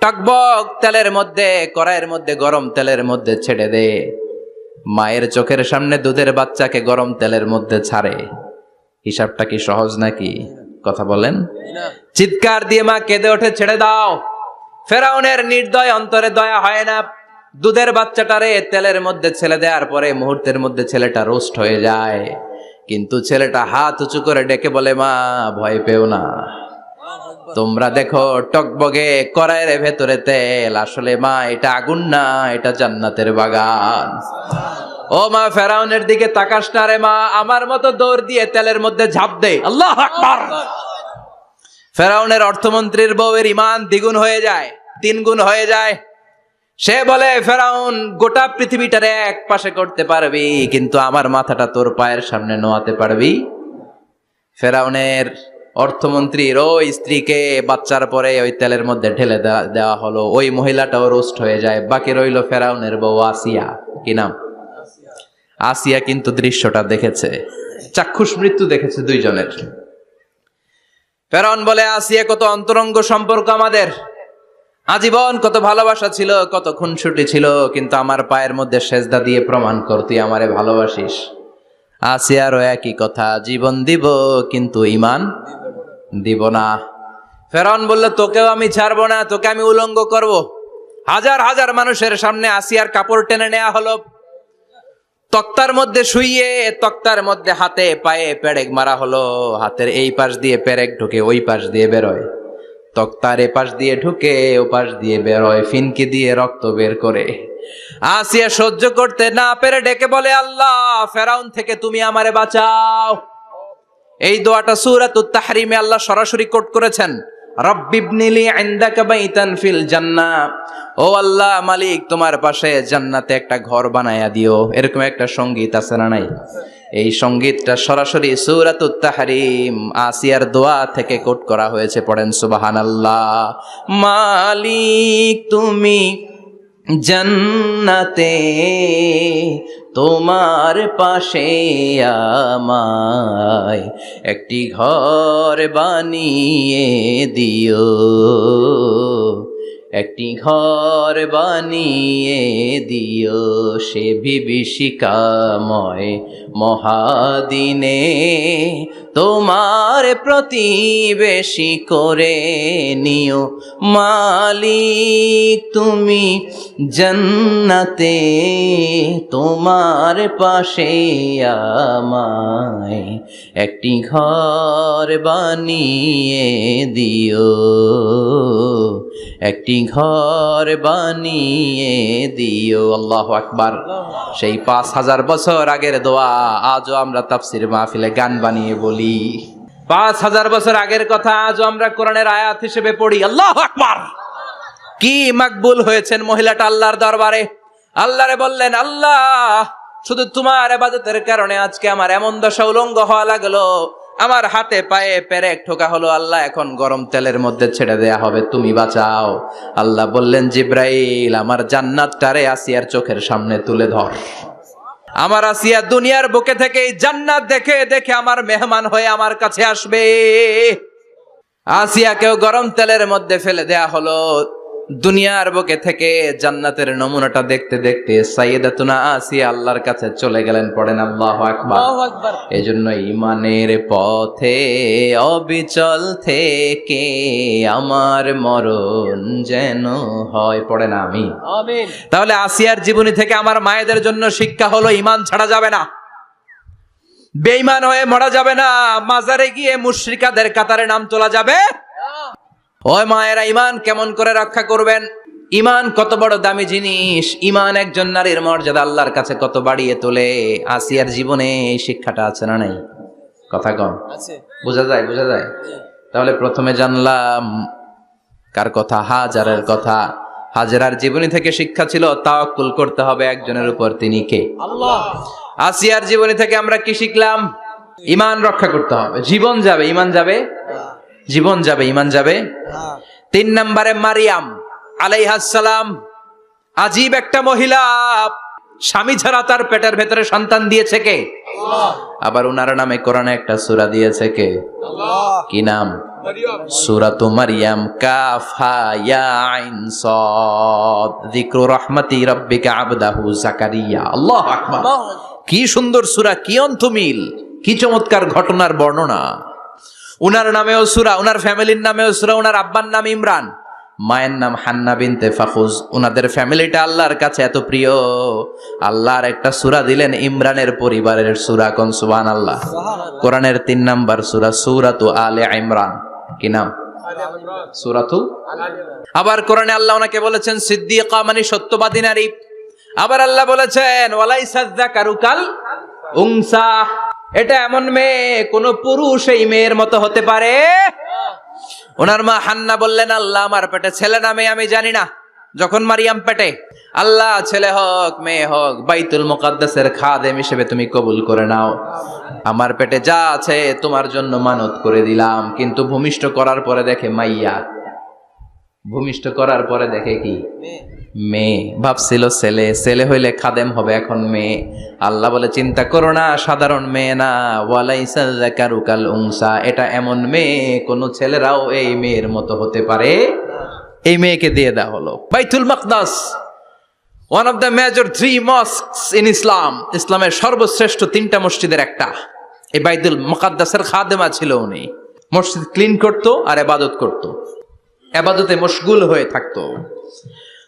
টকবক তেলের মধ্যে, কড়াইয়ের মধ্যে গরম তেলের মধ্যে ছেড়ে দে। মায়ের চোখের সামনে দুধের বাচ্চাকে গরম তেলের মধ্যে ছাড়ে। হিসাবটা কি সহজ নাকি? কথা বলেন। চিৎকার দিয়ে মা কেঁদে ওঠে, ছেড়ে দাও। ফেরাউনের নির্দয় অন্তরে দয়া হয় না। দুধের বাচ্চাটারে তেলের মধ্যে ছেড়ে দেওয়ার পরে মুহূর্তের মধ্যে ছেলেটা রোস্ট হয়ে যায়। কিন্তু ছেলেটা হাত উঁচু করে ডেকে বলে, মা ভয় পেও না, তোমরা দেখো টকবগে কড়াইয়ের ভেতরে তেল, আসলে মা এটা আগুন না, এটা জান্নাতের বাগান। ও মা, ফেরাউনের দিকে তাকাস না রে মা, আমার মতো দৌড় দিয়ে তেলের মধ্যে ঝাঁপ দে। আল্লাহু আকবার। ফেরাউনের অর্থমন্ত্রীর বউয়ের ঈমান দ্বিগুণ হয়ে যায়, 3 গুণ হয়ে যায়। সে বলে, ফেরাউন, গোটা পৃথিবীটারে এক পাশে করতে পারবি, কিন্তু আমার মাথাটা তোর পায়ের সামনে নোয়াতে পারবি? ফেরাউনের অর্থমন্ত্রীর ওই স্ত্রীকে বাচ্চার পরে ওই তেলের মধ্যে ঢেলে দেওয়া হলো। ওই মহিলাটাও রোস্ট হয়ে যায়। বাকি রইল ফেরাউনের বউ আসিয়া। কি নাম? আসিয়া কিন্তু দৃশ্যটা দেখেছে, চাক্ষুষ মৃত্যু দেখেছে 2 জনের। ফেরাউন বলে, আসিয়া, কত অন্তরঙ্গ সম্পর্ক আমাদের, আজীবন কত ভালোবাসা ছিল, কত খুনসুটি ছিল, কিন্তু আমার পায়ের মধ্যে সেজদা দিয়ে প্রমাণ কর তুই আমারে ভালোবাসিস। আসিয়ারও একই কথা, জীবন দিব কিন্তু ঈমান দিব না। ফেরাউন বলল, তোকেও আমি ছাড়বো না, তোকে আমি উলঙ্গ করব। হাজার হাজার মানুষের সামনে আসিয়ার কাপড় টেনে নেওয়া হলো, তক্তার মধ্যে শুইয়ে তক্তার মধ্যে হাতে পায়ে পেরেক মারা হলো। হাতের এই পাশ দিয়ে পেরেক ঢুকে ওই পাশ দিয়ে বেরোয়, তক্তার এ পাশ দিয়ে ঢুকে ও পাশ দিয়ে বেরোয়, ফিনকি দিয়ে রক্ত বের করে। আসিয়া সহ্য করতে না পেরে ডেকে বলে, আল্লাহ, ফেরাউন থেকে তুমি আমারে বাঁচাও। এই দোয়াটা সূরাতুত তাহরিমে আল্লাহ সরাসরি কোট করেছেন, রব্বিবনিলি ইনদাকা বাইতান ফিল জান্নাহ, ও আল্লাহ মালিক তোমার পাশে জান্নাতে একটা ঘর বানায়া দিও। এরকম একটা সঙ্গীত আছে না নাই? এই সঙ্গীতটা সরাসরি সূরাতুত তাহরিম আসিয়ার দোয়া থেকে কোট করা হয়েছে। পড়েন সুবহানাল্লাহ। মালিক তুমি জান্নাতে তোমার পাশে আমায় একটি ঘর বানিয়ে দিও, একটি ঘর বানিয়ে দিও সে বিভীষিকাময় মহাদিনে, তোমার প্রতিবেশী করে নিও। মালিক তুমি জান্নাতে তোমার পাশে আমায় একটি ঘর বানিয়ে দিও, একটি ঘর বানিয়ে দিও। আল্লাহু আকবার। সেই ৫,০০০ বছর আগের দোয়া আজও আমরা তাফসীর মাহফিলে গান বানিয়ে বলি। ৫,০০০ বছর আগের কথা আজও আমরা কোরআনের আয়াত হিসেবে পড়ি। আল্লাহু আকবার। কি মাকবুল হয়েছেন মহিলাটা আল্লাহর দরবারে। আল্লাহরে বললেন, আল্লাহ শুধু তোমার ইবাদতের কারণে আজকে আমার এমন দশা উলঙ্গ হওয়া লাগলো, আমার হাতে পায়ে পেরেক ঠোকা হলো, আল্লাহ এখন গরম তেলের মধ্যে ছেড়ে দেয়া হবে, তুমি বাঁচাও। আল্লাহ বললেন, জিব্রাইল আমার জান্নাতটারে আসিয়ার চোখের সামনে তুলে ধর। আমার আসিয়া দুনিয়ার বুকে থেকে এই জান্নাত দেখে দেখে আমার মেহমান হয়ে আমার কাছে আসবে। আসিয়াকেও গরম তেলের মধ্যে ফেলে দেয়া হলো। দুনিয়ার বুকে থেকে জান্নাতের নমুনাটা দেখতে দেখতে সাইয়েদাতুনা আসিয়া আল্লাহর কাছে চলে গেলেন। পড়েন আল্লাহু আকবার। এজন্য ঈমানের পথে অবিচল থেকে আমার মরণ যেন হয়। পড়েন আমিন। আমিন। তাহলে আসিয়ার জীবনী থেকে আমার মায়েদের জন্য শিক্ষা হলো, ঈমান ছাড়া যাবে না, বেঈমান হয়ে মরা যাবে না, মাজারে গিয়ে মুশরিকাদের কাতারে নাম তোলা যাবে। ওই মায়েরা ঈমান কেমন করে রক্ষা করবেন? ঈমান কত বড় দামি জিনিস। ঈমান একজন নারীর মর্যাদা আল্লাহর কাছে কত বাড়িয়ে তোলে। আসিয়ার জীবনে এই শিক্ষাটা আছে না নাই? কথা কম আছে, বোঝা যায়? বোঝা যায়। তাহলে প্রথমে জানলাম কার কথা? হাজারের কথা। হাজেরার জীবনী থেকে শিক্ষা ছিল তাওয়াক্কুল করতে হবে একজনের উপর, তিনি কে? আল্লাহ। আসিয়ার জীবনী থেকে আমরা কি শিখলাম? ঈমান রক্ষা করতে হবে। জীবন যাবে, ঈমান যাবে, জীবন যাবে, ঈমান যাবে। ৩ নম্বরে মারিয়াম আলাইহিস সালাম, আজীব একটা মহিলা, স্বামী ছাড়া তার পেটের ভেতরে সন্তান দিয়েছে কে? আল্লাহ। আবার উনার নামে কোরআনে একটা সূরা দিয়েছে কে? আল্লাহ। কি নাম? সূরাতু মারইয়াম। কাফ হা ইয়া আইন সাদ, যিকরু রাহমাতি রাব্বিকা আবদাহু যাকারিয়া। আল্লাহু আকবার। কি সুন্দর সূরা, কি অন্তমিল, কি চমৎকার ঘটনার বর্ণনা। উনার নামেও সূরা, উনার ফ্যামিলির নামেও সূরা। উনার আব্বার নাম ইমরান, মায়ের নাম হান্না বিনতে ফাখুজ। উনাদের ফ্যামিলিটা আল্লাহর কাছে এত প্রিয়, আল্লাহর একটা সূরা দিলেন ইমরানের পরিবারের সূরা। কোন সুবহানাল্লাহ। কোরআনের ৩ নাম্বার সূরা, সূরাতু আলে ইমরান। কি নাম? সূরাতু। আবার কোরআনে আল্লাহ ওনাকে বলেছেন সিদ্দিকা, মানে সত্যবাদী নারী। আবার আল্লাহ বলেছেন ওয়ালাইসা যাকারু কাল উনসা, এটা এমন মেয়ে কোন পুরুষ এই মেয়ের মতো হতে পারে? ওনার মা হান্না বললেন, আল্লাহ আমার পেটে ছেলে না মেয়ে আমি জানি না। যখন মারিয়াম পেটে, আল্লাহ ছেলে হোক মেয়ে হোক বাইতুল মুকাদ্দাসের খাদেম হিসেবে তুমি কবুল করে নাও। আমার পেটে যা আছে তোমার জন্য মানত করে দিলাম। কিন্তু ভূমিষ্ঠ করার পরে দেখে মাইয়া, ভূমিষ্ঠ করার পরে দেখে কি? মেয়ে। ভাবছিল ছেলে, ছেলে হইলে খাদেম হবে, এখন মেয়ে। আল্লাহ বলে চিন্তা করো না, সাধারণ মেয়ে না। ওয়ালাইসা যাকারু কাল উনসা, এটা এমন মেয়ে কোন ছেলেরাও এই মেয়ের মতো হতে পারে। এই মেয়েকে দিয়ে দেওয়া হলো Baitul Maqdas, one of the major 3 mosques in Islam. ইসলামের সর্বশ্রেষ্ঠ 3টা মসজিদের একটা। এই বাইতুল মুকাদ্দাসের খাদেমা ছিল উনি। মসজিদ ক্লিন করতো আর ইবাদত করতো, ইবাদতে মশগুল হয়ে থাকতো,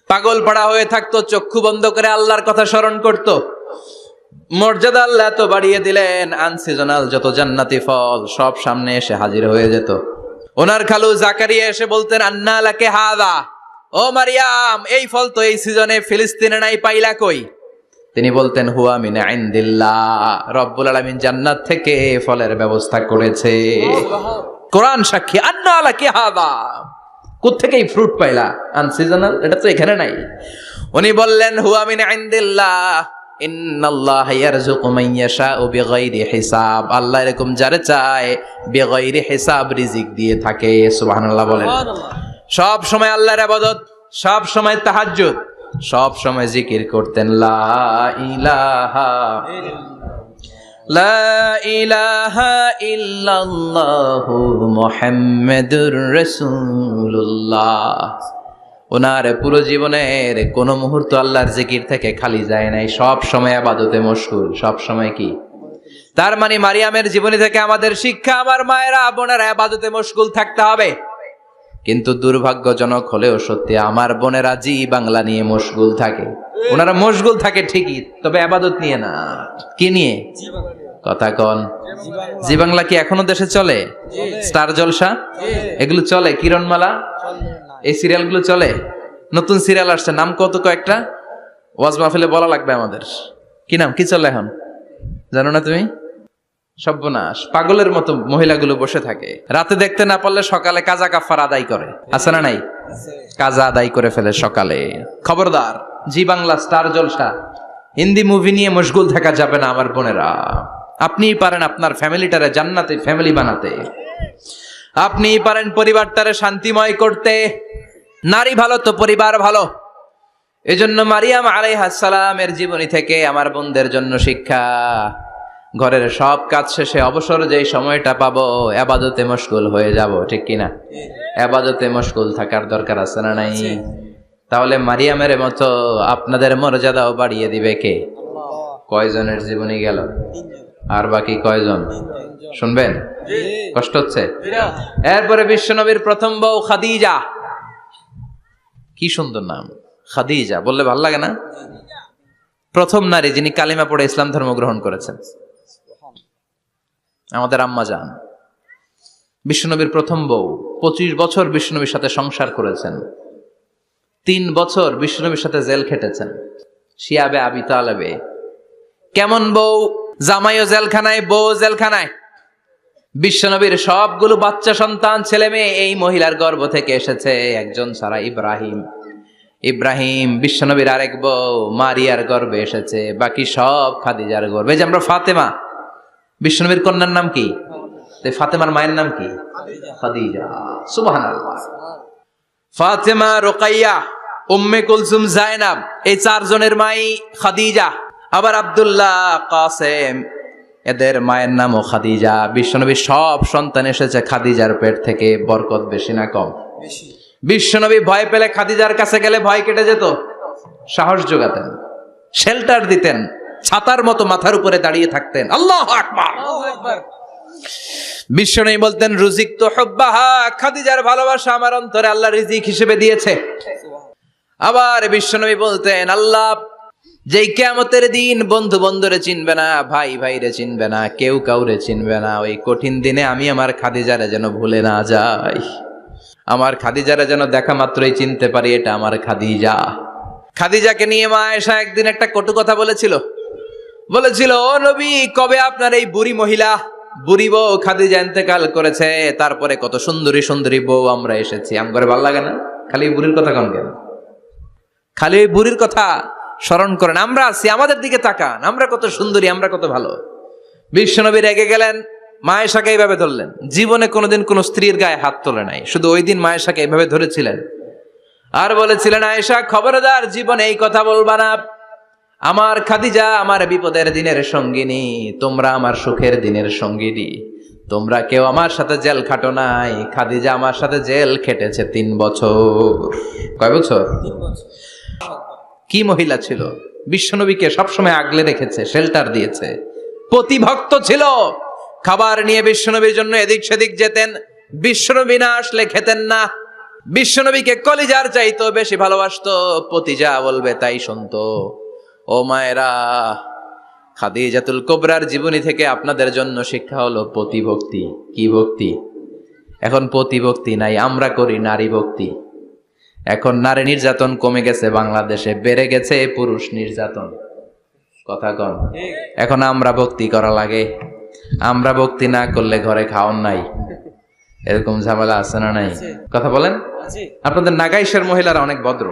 পাগল পাড়া হয়ে থাকতো, চক্ষু বন্ধ করে আল্লাহর কথা স্মরণ করত। মর্যাদা আল্লাহ তো বাড়িয়ে দিলেন, আনসিজনাল যত জান্নাতি ফল সব সামনে এসে হাজির হয়ে যেত। ওনার খালু জাকারিয়া এসে বলতেন, আন্না লাকে হাদা, ও মারিয়াম এই ফল তো এই সিজনে ফিলিস্তিনে নাই, পাইলা কই? তিনি বলতেন হুয়া মিন ইনদিল্লাহ, রব্বুল আলামিন জান্নাত থেকে ফলের ব্যবস্থা করেছে। কোরআন সাক্ষী। আন্না লাকি হাদা, কোত্থেকে এই ফ্রুট পাইলা? আনসিজনাল, এটা তো এখানে নাই। উনি বললেন হুয়া মিন ইনদিল্লাহ, ইন্নাল্লাহা ইয়ারযুকু মান ইয়াশাউ বিগাইরি হিসাব। আল্লাহ এরকম যারে চায় বিগাইরি হিসাব রিজিক দিয়ে থাকে। সুবহানাল্লাহ বলেন। সব সময় আল্লাহর ইবাদত, সব সময় তাহাজ্জুদ, সব সময় জিকির করতেন লা ইলাহা লা ইলাহা ইল্লাল্লাহু মুহাম্মাদুর রাসূলুল্লাহ। ওনার পুরো জীবনের কোন মুহূর্ত আল্লাহর জিকির থেকে খালি যায় নাই, সব সময় ইবাদতে মশগুল, সব সময় কি? তার মানে মারিয়ামের জীবনী থেকে আমাদের শিক্ষা, আমার মায়েরা বোনেরা ইবাদতে মশগুল থাকতে হবে। কিন্তু দুর্ভাগ্যজনক হলেও সত্যি, আমার বোনেরা জি বাংলা নিয়ে মশগুল থাকে। ওনারা মশগুল থাকে ঠিকই, তবে ইবাদত নিয়ে না। কি নিয়ে? কথা কন। জি বাংলা কি এখনো দেশে চলে? স্টার জলসা এগুলো চলে? কিরণমালা, এই সিরিয়ালগুলো চলে? নতুন সিরিয়াল আসছে, নাম কত কয়েকটা, ওয়াজ মাহফিলে বলা লাগবে আমাদের। কি নাম, কি চলে এখন জানো না তুমি? সর্বনাশ, পাগলের মতো মহিলাগুলো বসে থাকে, রাতে দেখতে না পারলে সকালে কাজা কাফার আদায় করে। আছে না নাই? কাজা আদায় করে ফেলে সকালে। খবরদার, জি বাংলা, স্টার জলসা, হিন্দি মুভি নিয়ে মশগুল থাকা যাবে না আমার বোনেরা। আপনিই পারেন আপনার ফ্যামিলিটারে জান্নাতে ফ্যামিলি বানাতে, আপনিই পারেন পরিবারটারে শান্তিময় করতে। নারী ভালো তো পরিবার ভালো। এজন্য মারিয়াম আলাইহিস সালামের জীবনী থেকে আমার বোনদের জন্য শিক্ষা, ঘরের সব কাজ শেষে অবসর যেই সময়টা পাবো ইবাদতে মশগুল হয়ে যাব, ঠিক কিনা? ইবাদতে মশগুল থাকার দরকার আছে না নাই? তাহলে মারিয়ামের মতো আপনাদের মর্যাদাও বাড়িয়ে দিবে কে? কয়জনের জীবনী গেল? আর বাকি কয়জন শুনবেন? কষ্ট হচ্ছে? এরপরে বিশ্বনবীর প্রথম বউ খাদিজা। কি সুন্দর নাম, খাদিজা বললে ভাল লাগে না? প্রথম নারী যিনি কালিমা পড়ে ইসলাম ধর্ম গ্রহণ করেছেন, আমাদের আম্মা জান। বিশ্বনবীর প্রথম বউ, 25 বছর বিশ্বনবীর সাথে সংসার করেছেন, 3 বছর বিশ্বনবীর সাথে জেল খেটেছেন, শিয়াবে আবি তালেবে। কেমন বউ? জামাইও জেলখানায়, বউ জেলখানায়। বিশ্বনবীর সবগুলো বাচ্চা সন্তান, ছেলে মেয়ে এই মহিলার গর্ভ থেকে এসেছে, একজন ছাড়া, ইব্রাহিম। ইব্রাহিম বিশ্বনবীর আরেক বউ মারিয়ার গর্ভে এসেছে, বাকি সব খাদিজার গর্ভে। যে আমরা ফাতেমা, বিশ্বনবীর কন্যার নাম কি? ফাতেমার মায়ের নাম কি? খাদিজা। সুবহানাল্লাহ। ফাতেমা, রুকাইয়া, উম্মে কুলসুম, জায়নাব, এই 4 জনের মাই খাদিজা। আবার আব্দুল্লাহ, কাসেম, এদের মায়ের নামও খাদিজা। বিশ্বনবীর সব সন্তান এসেছে খাদিজার পেট থেকে। বরকত বেশি না কম? বিশ্বনবী ভয় পেলে খাদিজার কাছে গেলে ভয় কেটে যেত, সাহস যোগাতেন, শেল্টার দিতেন, ছাতার মতো মাথার উপরে দাঁড়িয়ে থাকতেন। আল্লাহু আকবার। বিশ্বনবী বলতেন রুজিক তো হুব্বাহা, খাদিজার ভালোবাসা আমার অন্তরে আল্লাহ রিজিক হিসেবে দিয়েছে। আবার বিশ্বনবী বলতেন আল্লাহ যেই কিয়ামতের দিন বন্ধু বন্ধুরে চিনবে না, ভাই ভাইরে চিনবে না, কেউ কাউরে চিনবে না, ওই কঠিন দিনে আমি আমার খাদিজারে যেন ভুলে না যাই, আমার খাদিজারে যেন দেখা মাত্রই চিনতে পারি এটা আমার খাদিজা। খাদিজাকে নিয়ে মা আয়েশা একদিন একটা কটু কথা বলেছিল, ও নবী, কবে আপনার এই বুড়ি মহিলা, বুড়ি বউ খাদিজা ইন্তেকাল করেছে, তারপরে কত সুন্দরী সুন্দরী বউ আমরা এসেছি, আমগরে ভালো লাগে না? খালি বুড়ির কথা কন কেন? খালি ওই বুড়ির কথা স্মরণ করেন। আমরা আছি, আমাদের দিকে তাকান, আমরা কত সুন্দরী, আমরা কত ভালো। বিশ্বনবী রেগে গেলেন, মা আয়েশাকে এইভাবে ধরলেন। জীবনে কোনোদিন কোন স্ত্রীর গায়ে হাত তোলে নাই, শুধু ওই দিন মা আয়েশাকে এইভাবে ধরেছিলেন আর বলেছিলেন, আয়েশা খবরদার, জীবনে এই কথা বলবা না। আমার খাদিজা আমার বিপদের দিনের সঙ্গিনী, তোমরা আমার সুখের দিনের সঙ্গিনী। তোমরা কেউ আমার সাথে জেল খাটো নাই, খাদিজা আমার সাথে জেল খেটেছে 3 বছর। কয় বছর? 3 বছর। কি মহিলা ছিল! বিশ্বনবীকে সবসময় আগলে রেখেছে, শেল্টার দিয়েছে, প্রতিভক্ত ছিল। খাবার নিয়ে বিশ্বনবীর জন্য এদিক সেদিক যেতেন, বিশ্বনবী না আসলে খেতেন না। বিশ্বনবীকে কলিজার চাইতো বেশি ভালোবাসতো, পতি যা বলবে তাই শুনতো। ও মায়েরা, খাদিজাতুল কুবরার জীবনী থেকে আপনাদের জন্য শিক্ষা হলো প্রতিভক্তি। কি ভক্তি? এখন প্রতিভক্তি নাই, আমরা করি নারী ভক্তি। এখন নারী নির্যাতন কমে গেছে বাংলাদেশে, বেড়ে গেছে পুরুষ নির্যাতন। কথা কন। এখন আমরা ভক্তি করা লাগে, আমরা ভক্তি না করলে ঘরে খাওয়ান নাই, এরকম ঝামেলা আছে না নাই? কথা বলেন। আপনাদের নাগাইশের মহিলারা অনেক ভদ্র,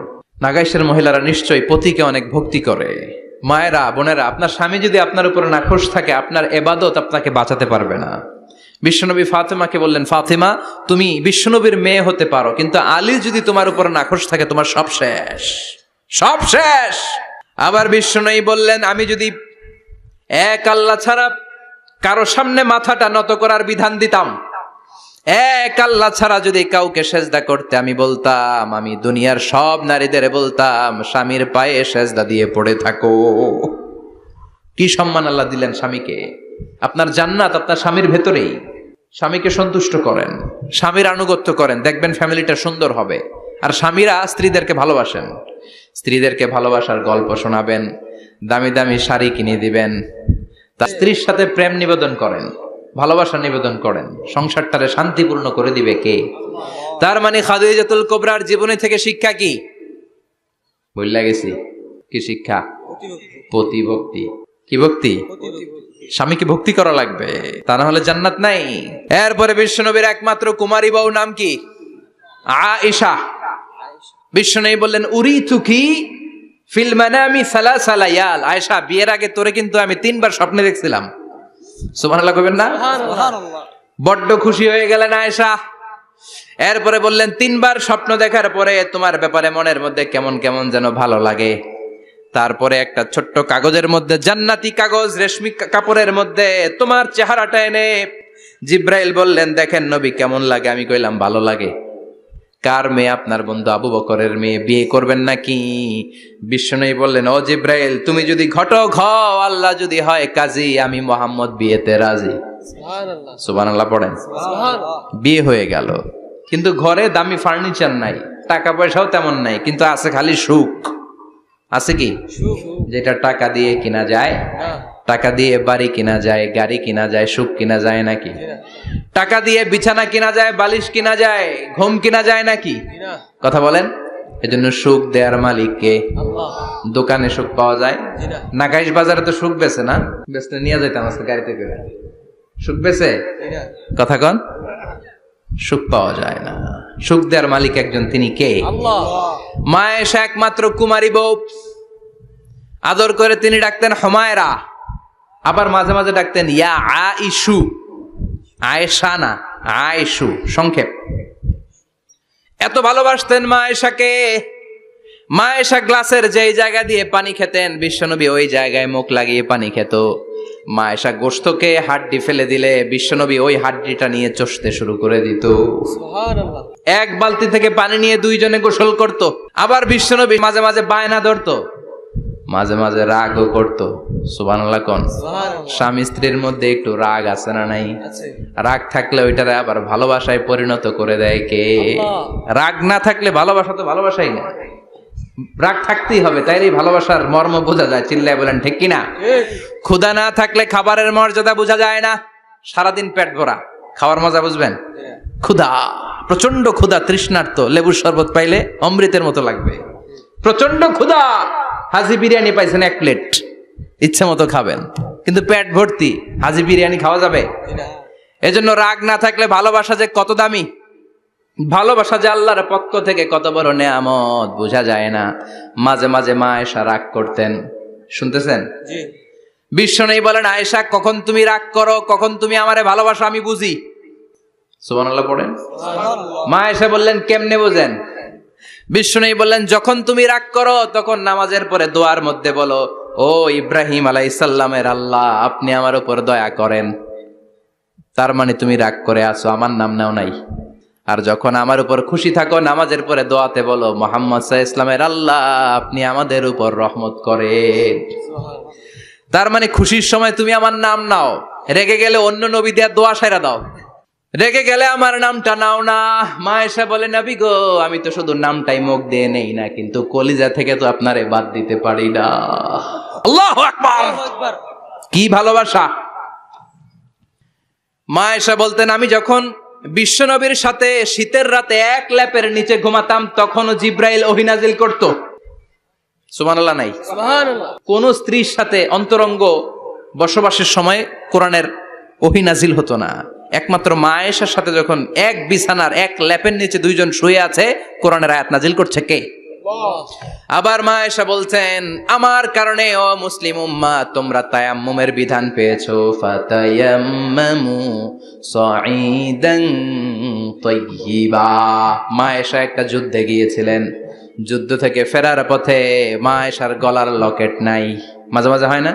নাগাইশের মহিলারা নিশ্চয়ই পতিকে অনেক ভক্তি করে। মায়েরা, বোনেরা, আপনার স্বামী যদি আপনার উপরে নাখোশ থাকে, আপনার এবাদত আপনাকে বাঁচাতে পারবে না। বিশ্বনবী ফাতেমাকে বললেন, ফাতেমা তুমি বিশ্বনবীর মেয়ে হতে পারো, কিন্তু আলী যদি তোমার উপরে নাখোশ থাকে তোমার সব শেষ, সব শেষ। আবার বিশ্বনবী বললেন, আমি যদি এক আল্লাহ ছাড়া কারো সামনে মাথাটা নত করার বিধান দিতাম, এক আল্লাহ ছাড়া যদি কাউকে সেজদা করতে আমি বলতাম, আমি দুনিয়ার সব নারীদের বলতাম স্বামীর পায়ে সেজদা দিয়ে পড়ে থাকো। কি সম্মান আল্লাহ দিলেন স্বামীকে। আপনার জান্নাত আপনার স্বামীর ভেতরেই। স্বামীকে সন্তুষ্ট করেন, স্বামীর আনুগত্য করেন, দেখবেন ফ্যামিলিটা সুন্দর হবে। আর স্বামীরা স্ত্রীদেরকে ভালোবাসেন, স্ত্রীদেরকে ভালোবাসার গল্প শোনাবেন, দামি দামি শাড়ি কিনে দিবেন, তার স্ত্রীর সাথে প্রেম নিবেদন করেন, ভালোবাসা নিবেদন করেন, সংসারটারে শান্তিপূর্ণ করে দিবে কে? তার মানে খাদিজাতুল কুবরার জীবনী থেকে শিক্ষা কি? বললা গেছি কি শিক্ষা? প্রতিভক্তি। কি ভক্তি? স্বামীকে ভক্তি করা লাগবে, তা না হলে জান্নাত নাই। এরপরে বিশ্বনবীর একমাত্র কুমারী বউ নাম কি? আয়েশা। বিশ্বনবী বললেন, উরিতুকি ফিল মানামি সালাসা লায়াল। আয়েশা, বিয়ের আগে তোরে কিন্তু আমি 3 বার স্বপ্নে দেখছিলাম। সুবহানাল্লাহ কইবেন না? বড্ড খুশি হয়ে গেলেন আয়েশা। এরপরে বললেন, 3 বার স্বপ্ন দেখার পরে তোমার ব্যাপারে মনের মধ্যে কেমন কেমন যেন ভালো লাগে। তারপরে একটা ছোট্ট কাগজের মধ্যে, জান্নাতি কাগজ, রেশমি কাপড়ের মধ্যে তোমার চেহারাটা এনে জিব্রাইল বললেন, দেখেন নবী কেমন লাগে? আমি কইলাম ভালো লাগে। কার মেয়ে? আপনার বন্ধু আবু বকরের মেয়ে, বিয়ে করবেন নাকি? বিশ্বনবী বললেন, ও জিব্রাইল তুমি যদি ঘটক হও, আল্লাহ যদি হয় কাজী, আমি মুহাম্মদ বিয়েতে রাজি। সুবহানাল্লাহ, সুবহানাল্লাহ পড়েন। বিয়ে হয়ে গেল, কিন্তু ঘরে দামি ফার্নিচার নাই, টাকা পয়সাও তেমন নাই, কিন্তু আছে খালি সুখ। আছে কি? যেটা টাকা দিয়ে কিনা যায়। টাকা দিয়ে বাড়ি কিনা যায়, গাড়ি কিনা যায়, সুখ কিনা যায় নাকি? টাকা দিয়ে বিছানা কিনা যায়, বালিশ কিনা যায়, ঘুম কিনা যায় নাকি? কথা বলেন। এজন্য সুখ দেয়ার মালিক কে? দোকানে সুখ পাওয়া যায়? নাগাইশ বাজারে তো সুখ বেছে না, বেচতে নিয়ে যাইতাম আজকে গাড়িতে করে। সুখ বেছে? কথা কন। সুখ পাওয়া যায় না। সুখ দেয়ার মালিক একজন, তিনি কে? মা আয়েশা একমাত্র কুমারী বউ, আদর করে তিনি ডাকতেন হুমায়রা, আবার মাঝে মাঝে ডাকতেন ইয়া আইশু। আয়েশা না, আয়েশু, সংক্ষেপ। এত ভালোবাসতেন মা আয়েশাকে। মা আয়েশা গ্লাসের যেই জায়গা দিয়ে পানি খেতেন, বিশ্বনবী ওই জায়গায় মুখ লাগিয়ে পানি খেত। মা আয়েশা গোশতকে হাড্ডি ফেলে দিলে বিশ্বনবী ওই হাড্ডিটা নিয়ে চষতে শুরু করে দিত। সুবহানাল্লাহ। এক বালতি থেকে পানি নিয়ে 2 জনে গোসল করত। আবার বিশ্বনবী মাঝে মাঝে বায়না ধরতো, মাঝে মাঝে রাগও করতো। সুবহানাল্লাহ কোন। স্বামী স্ত্রীর মধ্যে একটু রাগ আছে না নাই? রাগ থাকলে ওইটারে আবার ভালোবাসায় পরিণত করে দেয় কে? রাগ না থাকলে ভালোবাসা তো ভালোবাসাই না, রাগ থাকতেই হবে, তাইলেই ভালোবাসার মর্ম বোঝা যায়। চিল্লায় বলেন ঠিক কিনা? ক্ষুধা না থাকলে খাবারের মর্যাদা বোঝা যায় না। সারাদিন পেট ভরা, খাওয়ার মজা বুঝবেন? ক্ষুধা, প্রচন্ড ক্ষুধা, তৃষ্ণার্ত, লেবুর শরবত পাইলে অমৃতের মতো লাগবে। প্রচন্ড ক্ষুধা, হাজি বিরিয়ানি পাইছেন 1 প্লেট, ইচ্ছে মতো খাবেন, কিন্তু পেট ভর্তি, হাজি বিরিয়ানি খাওয়া যাবে? এজন্য রাগ না থাকলে ভালোবাসা যে কত দামি, ভালোবাসা যে আল্লাহর পক্ষ থেকে কত বড় নেয়ামত বোঝা যায় না। মাঝে মাঝে মা আয়েশা রাগ করতেন, শুনতেছেন? বিশ্বনবী বলেন, আয়েশা কখন তুমি রাগ করো, কখন তুমি আমারে ভালোবাসো আমি বুঝি। সুবহানাল্লাহ পড়েন। মা আয়েশা বললেন, কেমনে বোঝেন? বিশ্বনবী বললেন, যখন তুমি রাগ করো তখন নামাজের পরে দোয়ার মধ্যে বলো, ও ইব্রাহিম আলাইহিস সালামের আল্লাহ, আপনি আমার উপর দয়া করেন। তার মানে তুমি রাগ করে আছো, আমার নাম নাও নাই। আর যখন আমার উপর খুশি থাকো, নামাজের পরে দোয়াতে বলো, মুহাম্মদ সাল্লাল্লাহু আলাইহি ওয়াসাল্লামের আল্লাহ, আপনি আমাদের উপর রহমত করেন। তার মানে খুশির সময় তুমি আমার নাম নাও, রেগে গেলে অন্য নবী দেয়া দোয়া সাইরা দাও, রেগে গেলে আমার নামটা নাও না। মা এসে বলে, নবী গো, আমি তো শুধু নামটাই মুখ দিয়ে নেই না, কিন্তু কলিজা থেকে তো আপনারে বাদ দিতে পারি না। আল্লাহু আকবার, কি ভালোবাসা! মা এসে বলতেন, আমি যখন বিশ্বনবীর সাথে শীতের রাতে এক ল্যাপের নিচে ঘুমাতাম, তখনও জিব্রাইল ওহী নাজিল করত। সুবহানাল্লাহ নাই? কোন স্ত্রীর সাথে অন্তরঙ্গ বসবাসের সময় কোরআনের ওহী নাজিল হতো না। একমাত্র মা আয়েশার সাথে যখন এক বিছানার এক ল্যাপের নিচে দুইজন শুয়ে আছে, কোরআনের আয়াত নাজিল করছে কে? আবার মা আয়েশা বলছেন, আমার কারণে ও মুসলিম উম্মাহ তোমরা তায়াম্মুমের বিধান পেয়েছো। ফাতায়াম্মামু সাঈদান তাইয়্যিবা। মা আয়েশা একটা যুদ্ধে গিয়েছিলেন, যুদ্ধ থেকে ফেরার পথে মা আয়েশার গলার লকেট নাই। মাঝে মাঝে হয় না,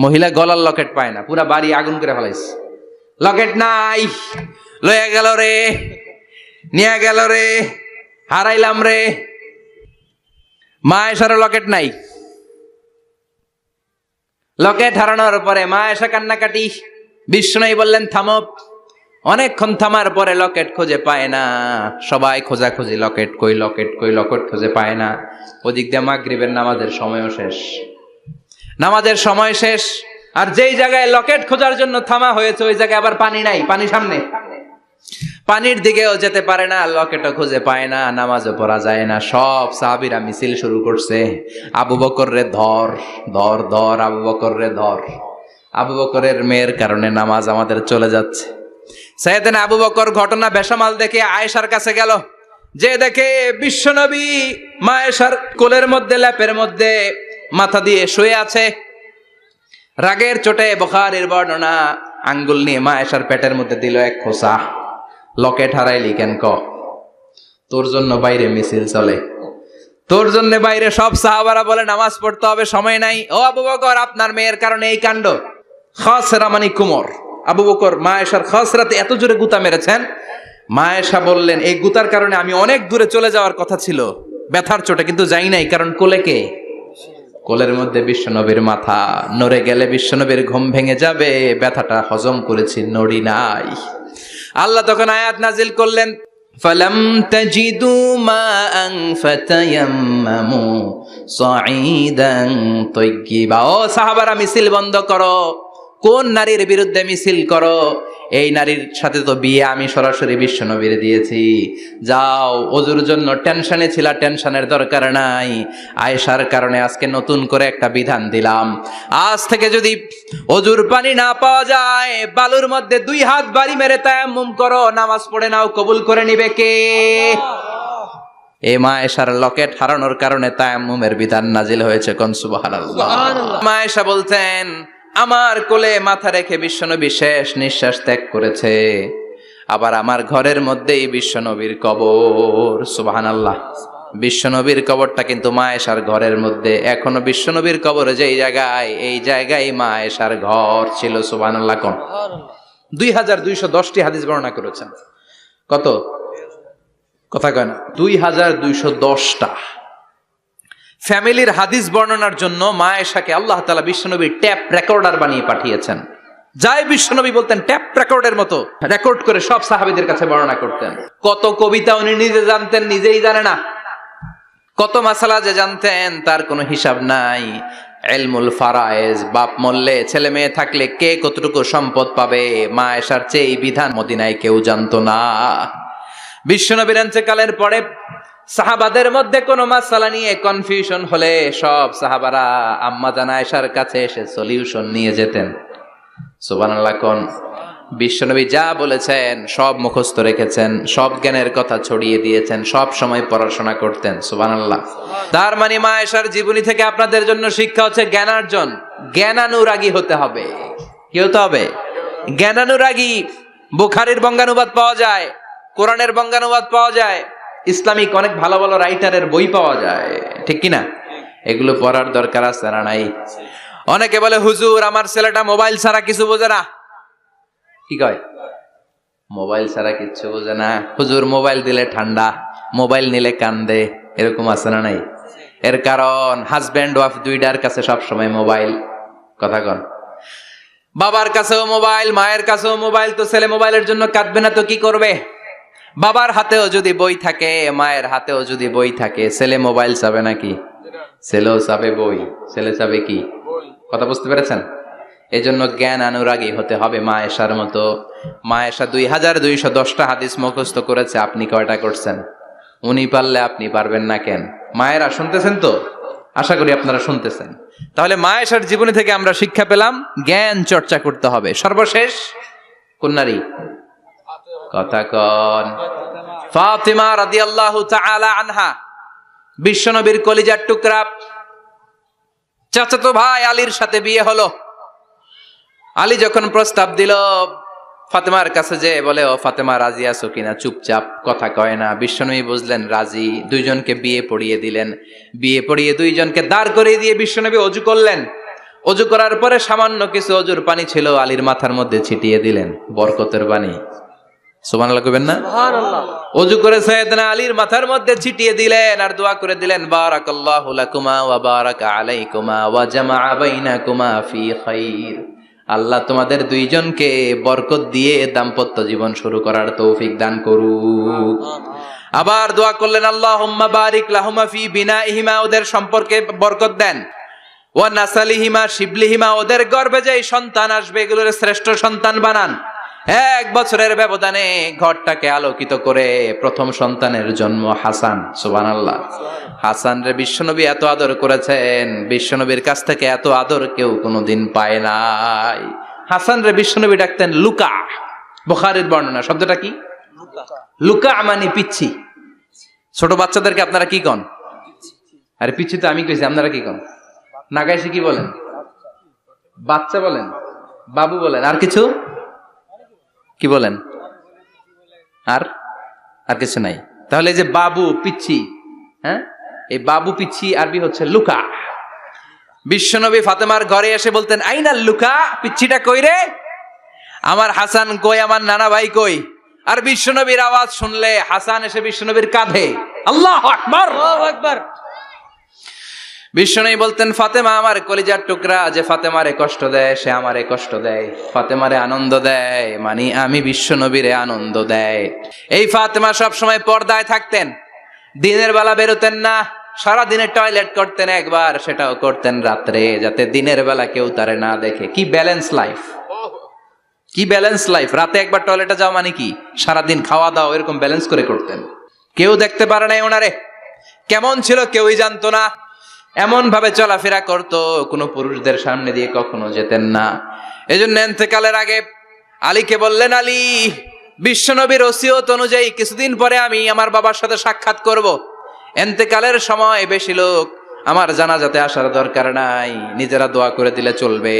মহিলা গলার লকেট পায় না, পুরা বাড়ি আগুন করে ফেলাইছে, লকেট নাই, লয়ে গেল রে, নিয়ে গেল রে, হারাইলাম রে। মা আয়েশার লকেট নাই। লকেট হারানোর পরে মা আয়েশা কান্নাকাটি। বিষ্ণু বললেন থামো। অনেকক্ষণ থামার পরে লকেট খুঁজে পায় না। সবাই খোঁজাখুঁজি, লকেট কই, লকেট কই, লকেট খুঁজে পায় না। ওদিক দিয়ে মাগরিবের নামাজের সময়ও শেষ, নামাজের সময় শেষ। আর যেই জায়গায় লকেট খোঁজার জন্য থামা হয়েছে ওই জায়গায় আবার পানি নাই, পানি সামনে, পানির দিকেও যেতে পারে না, লকেটও খুঁজে পায় না, নামাজও পড়া যায় না। সব সাহাবীরা মিছিল শুরু করছে, আবু বকর রে ধর, ধর ধর, আবু বকর রে ধর। আবু বকরের মেয়ের কারণে নামাজ আমাদের চলে যাচ্ছে। সাইয়েদনা আবু বকর ঘটনা বেসামাল দেখে আয়েশার কাছে গেল, যে দেখে বিশ্বনবী মা আয়েশার কোলের মধ্যে, ল্যাপের মধ্যে মাথা দিয়ে শুয়ে আছে। রাগের চোটে বুখারীর বর্ণনা, আঙ্গুল নিয়ে মা আয়েশার পেটের মধ্যে দিল এক খোঁচা। লকেট হারাইলি কেন? তোর জন্য বাইরে মিছিল চলে, তোর জন্য বাইরে সব সাহাবারা বলে নামাজ পড়তে হবে, সময় নাই। ও আবু বকর, আপনার মেয়ের কারণে এই কাণ্ড। খাসরা মানে কুমর। আবু বকর মা আয়েশার খাসরাতে এত জোরে গুতা মেরেছেন, মা আয়েশা বললেন এই গুতার কারণে আমি অনেক দূরে চলে যাওয়ার কথা ছিল ব্যথার চোটে, কিন্তু যাই নাই। কারণ কোলে কে? কোলের মধ্যে বিশ্বনবীর মাথা, নড়ে গেলে বিশ্বনবীর ঘুম ভেঙে যাবে, ব্যথাটা হজম করেছি, নড়ি নাই। আল্লাহ তখন আয়াত নাজিল করলেন, ফালাম তাজিদু মাআন ফাতায়াম্মামু সাঈদান তাইয়্যিবা। ও সাহাবারা, মিছিল বন্ধ করো। কোন নারীর বিরুদ্ধে মিছিল করো? এই নারীর সাথে তো বিয়ে আমি সরাসরি বিশ্বনবীর দিয়েছি। যাও, ওজুর জন্য টেনশনে ছিলা, টেনশনের দরকার নাই। আয়েশার কারণে আজকে নতুন করে একটা বিধান দিলাম, আজ থেকে যদি ওজুর পানি না পাওয়া যায়, বালুর মধ্যে 2 হাত বাড়ি মেরে তায়াম্মুম করো, নামাজ পড়ে নাও, কবুল করে নিবে কে? এ মা আয়েশার লকেট হারানোর কারণে তায়াম্মুমের বিধান নাজিল হয়েছে। কোন সুবহানাল্লাহ। মা আয়েশা বলতেন, আমার কোলে মাথা রেখে বিশ্বনবী শেষ নিঃশ্বাস ত্যাগ করেছে, আবার আমার ঘরের মধ্যেই বিশ্বনবীর কবর। সুবহানাল্লাহ। বিশ্বনবীর কবরটা কিন্তু মা আয়েশার ঘরের মধ্যে। এখনো বিশ্বনবীর কবর যেই জায়গায়, এই জায়গায় মা আয়েশার ঘর ছিল। সুবহানাল্লাহ। কোন 2210টি হাদিস বর্ণনা করেছেন। কত? কথা কয় না, 2210টা ফ্যামিলির হাদিস বর্ণনার জন্য মা আয়েশাকে আল্লাহ তাআলা বিশ্বনবীর ট্যাপ রেকর্ডার বানিয়ে পাঠিয়েছেন। যাই বিশ্বনবী বলতেন ট্যাপ রেকর্ডের মতো রেকর্ড করে সব সাহাবীদের কাছে বর্ণনা করতেন। কত কবিতা উনি নিজে জানতেন, নিজেই জানে না। কত মাসালা যে জানতেন তার কোনো হিসাব নাই। ইলমুল ফারায়েজ, বাপ মরলে ছেলে মেয়ে থাকলে কে কতটুকু সম্পদ পাবে, মা আয়েশার চেয়ে এই বিধান মদিনায় কেউ জানতো না। বিশ্বনবীর ইন্তেকালের পরে সাহাবাদের মধ্যে কোনো মাসালা নিয়ে কনফিউশন হলে সব সাহাবারা আম্মা জান আয়েশার কাছে এসে সলিউশন নিয়ে যেতেন। সুবহানাল্লাহ। কোন বিশ্বনবী যা বলেছেন সব মুখস্থ রেখেছেন, সব জ্ঞানের কথা ছড়িয়ে দিয়েছেন, সব সময় পড়াশোনা করতেন। সুবহানাল্লাহ। তার মানে মা আয়েশার জীবনী থেকে আপনাদের জন্য শিক্ষা হচ্ছে জ্ঞানার্জন, জ্ঞানানুরাগী হতে হবে। কি হতে হবে? জ্ঞানানুরাগী। বুখারীর বঙ্গানুবাদ পাওয়া যায়, কোরআনের বঙ্গানুবাদ পাওয়া যায়, ইসলামিক অনেক ভালো ভালো রাইটারের বই পাওয়া যায়, ঠিক কিনা? এগুলো পড়ার দরকার আছে না নাই? অনেকে বলে হুজুর আমার ছেলেটা মোবাইল ছাড়া কিছু বোঝে না। কি কয়? মোবাইল ছাড়া কিচ্ছু বোঝে না। হুজুর মোবাইল দিলে ঠান্ডা, মোবাইল নিলে কান্দে, এরকম আছে না নাই? এর কারণ হাজব্যান্ড ওয়াইফ দুইটার কাছে সবসময় মোবাইল। কথা কন। বাবার কাছেও মোবাইল, মায়ের কাছেও মোবাইল, তো ছেলে মোবাইলের জন্য কাঁদবে না তো কি করবে? বাবার হাতেও যদি বই থাকে, মায়ের হাতেও যদি বই থাকে, ছেলে মোবাইল চাবে নাকি? ছেলেও চাবে বই, ছেলে চাবে কি? কথা বুঝতে পেরেছেন? এই জন্য জ্ঞান অনুরাগী হতে হবে মা আয়েশার মতো। মা আয়েশা 2210টা হাদিস মুখস্থ করেছে, আপনি কয়টা করছেন? উনি পারলে আপনি পারবেন না কেন? মায়েরা শুনতেছেন তো? আশা করি আপনারা শুনতেছেন। তাহলে মা আয়েশার জীবনী থেকে আমরা শিক্ষা পেলাম জ্ঞান চর্চা করতে হবে। সর্বশেষ কোন নারী? কথা কন। ফাতিমা রাদিয়াল্লাহু তাআলা আনহা, বিশ্বনবীর কলিজার টুকরা। চাচাতো ভাই আলীর সাথে বিয়ে হলো। আলী যখন প্রস্তাব দিল ফাতেমার কাছে, যে বলে, ও ফাতেমা রাজি আছো কিনা? চুপচাপ, কথা কয় না। বিশ্বনবী বুঝলেন রাজি, দুইজনকে বিয়ে পড়িয়ে দিলেন। বিয়ে পড়িয়ে দুইজনকে দাঁড় করিয়ে দিয়ে বিশ্বনবী অজু করলেন। অজু করার পরে সামান্য কিছু অজুর পানি ছিল, আলীর মাথার মধ্যে ছিটিয়ে দিলেন, বরকতের পানি। সুবহানাল্লাহ কইবেন না? সুবহানাল্লাহ। অজু করে সাইয়েদনা আলীর মাথার মধ্যে ছিটিয়ে দিলেন আর দোয়া করে দিলেন, বারাকাল্লাহু লাকুমা ওয়া বারাকা আলাইকুমা ওয়া জামাআ বাইনাকুমা ফি খাইর। আল্লাহ তোমাদের দুইজনকে বরকত দিয়ে দাম্পত্য জীবন শুরু করার তৌফিক দান করুক। আবার দোয়া করলেন, আল্লাহুম্মা বারিক লাহুমা ফি বিনাইহিমা, ওদের সম্পর্কে বরকত দেন। ওয়া নাসালিহিমা, শিবলিহিমা, ওদের গর্ভে যে সন্তান আসবে এগুলোর শ্রেষ্ঠ সন্তান বানান। 1 বছরের ব্যবধানে ঘরটাকে আলোকিত করে প্রথম সন্তানের জন্ম হাসান। সুবহানাল্লাহ। হাসান রে বিশ্বনবী এত আদর করেছেন, বিশ্বনবীর কাছ থেকে এত আদর কেউ কোনোদিন পায় নাই। হাসান রে বিশ্বনবী ডাকতেন লুকা। বুখারীর বর্ণনা। শব্দটা কি? লুকা মানে পিচ্ছি। ছোট বাচ্চাদেরকে আপনারা কি কন? আরে পিচ্ছি তো আমি কইছি, আপনারা কি কন? নাগাইছে কি বলেন? বাচ্চা বলেন, বাবু বলেন, আর কিছু কি বলেন? আর আর কিছু নাই। তাহলে এই যে বাবু, পিচ্ছি, হ্যাঁ, এই বাবু পিচ্ছি আরবি হচ্ছে লুকা। বিশ্বনবী ফাতেমার ঘরে এসে বলতেন, আইনা লুকা, পিচ্ছিটা কই রে? আমার হাসান কই, আমার নানা ভাই কই? আর বিশ্বনবীর আওয়াজ শুনলে হাসান এসে বিশ্বনবীর কাঁধে। আল্লাহু আকবার, আল্লাহু আকবার। বিশ্বনবী বলতেন, ফাতেমা আমার কলিজার টুকরা, যে ফাতেমারে কষ্ট দেয় সে আমারে কষ্ট দেয়, ফাতেমারে আনন্দ দেয় মানে আমি বিশ্বনবীরে আনন্দ দেয়। এই ফাতেমা সব সময় পর্দায় থাকতেন, দিনের বেলা বেরোতেন না, সারা দিনে টয়লেট করতেন একবার, সেটাও করতেন রাত্রে, যাতে দিনের বেলা কেউ তারে না দেখে। কি ব্যালেন্স লাইফ, কি ব্যালেন্স লাইফ! রাতে একবার টয়লেটে যাওয়া মানে কি সারাদিন খাওয়া দাওয়া এরকম ব্যালেন্স করে করতেন। কেউ দেখতে পারে নাই ওনারে, কেমন ছিল কেউই জানতো না। এমন ভাবে চলাফেরা করতো, কোনো পুরুষদের সামনে দিয়ে কখনো যেতেন না। এজন্য ইন্তেকালের আগে আলীকে বললেন, আলী, বিশ্বনবীর ওসিয়ত অনুযায়ী কিছুদিন পরে আমি আমার বাবার সাথে সাক্ষাৎ করব। ইন্তেকালের সময় বেশি লোক আমার জানাজাতে আসার দরকার নাই, নিজেরা দোয়া করে দিলে চলবে।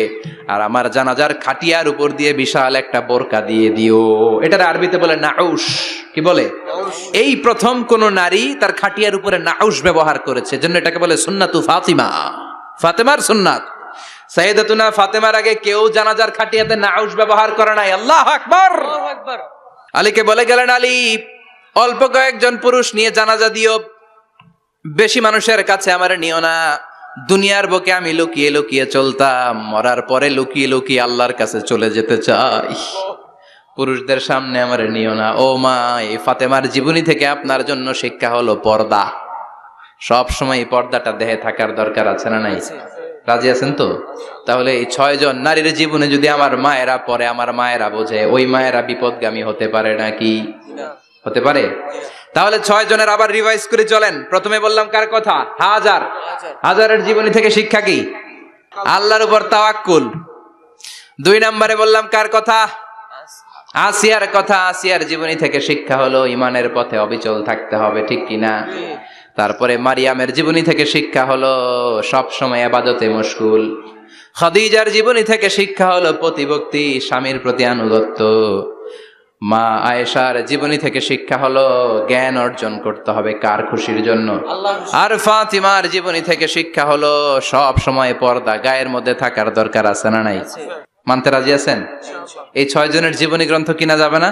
আর আমার জানাজার খাটিয়ার উপর দিয়ে বিশাল একটা বোরকা দিয়ে দিও। এটার আরবিতে বলে নাউশ। কি বলে? এই প্রথম কোন নারী তার খাটিয়ার উপরে নাউশ ব্যবহার করেছে, জন্য এটাকে বলে সুন্নাতু ফাতিমা, ফাতেমার সুন্নাত। সাইয়েদাতুনা ফাতেমার আগে কেউ জানাজার খাটিয়াতে নাউশ ব্যবহার করে নাই। আল্লাহু আকবার, আল্লাহু আকবার। আলীকে বলে গেলেন, আলী, অল্প কয়েকজন পুরুষ নিয়ে জানাজা দিও, বেশি মানুষের কাছে আমার নিও না। দুনিয়ার বুকে আমি লুকিয়ে লুকিয়ে চলতাম, মরার পরে লুকিয়ে লুকিয়ে আল্লাহর কাছে চলে যেতে চাই, পুরুষদের সামনে আমার নিও না। ও মা, এই ফাতেমার জীবনী থেকে আপনার জন্য শিক্ষা হলো পর্দা। সব সময় পর্দাটা দেহে থাকার দরকার আছে না নাই? রাজি আছেন তো? তাহলে এই 6 জন নারীর জীবনে যদি আমার মায়েরা পড়ে, আমার মায়েরা বোঝে, ওই মায়েরা বিপদগামী হতে পারে নাকি? হতে পারে। তাহলে 6 জনের আবার রিভাইজ করে চলেন। প্রথমে বললাম কার কথা? হাজার। হাজারের জীবনী থেকে শিক্ষা কি? আল্লাহর উপর তাওয়াক্কুল। 2 নম্বরে বললাম কার কথা? আসিয়ার কথা। আসিয়ার জীবনী থেকে শিক্ষা হলো ইমানের পথে অবিচল থাকতে হবে, ঠিক কিনা? তারপরে মারিয়ামের জীবনী থেকে শিক্ষা হলো সব সময় ইবাদতে মশগুল। খাদিজার জীবনী থেকে শিক্ষা হলো প্রতিভক্তি, স্বামীর প্রতি আনুগত্য। মা আয়েশার জীবনী থেকে শিক্ষা হলো জ্ঞান অর্জন করতে হবে কার খুশির জন্য? আর ফাতিমার জীবনী থেকে শিক্ষা হলো সব সময় পর্দা গায়ের মধ্যে থাকার দরকার আছে না নাই? মানতে রাজি আছেন? এই 6 জনের জীবনী গ্রন্থ কিনা যাবে না?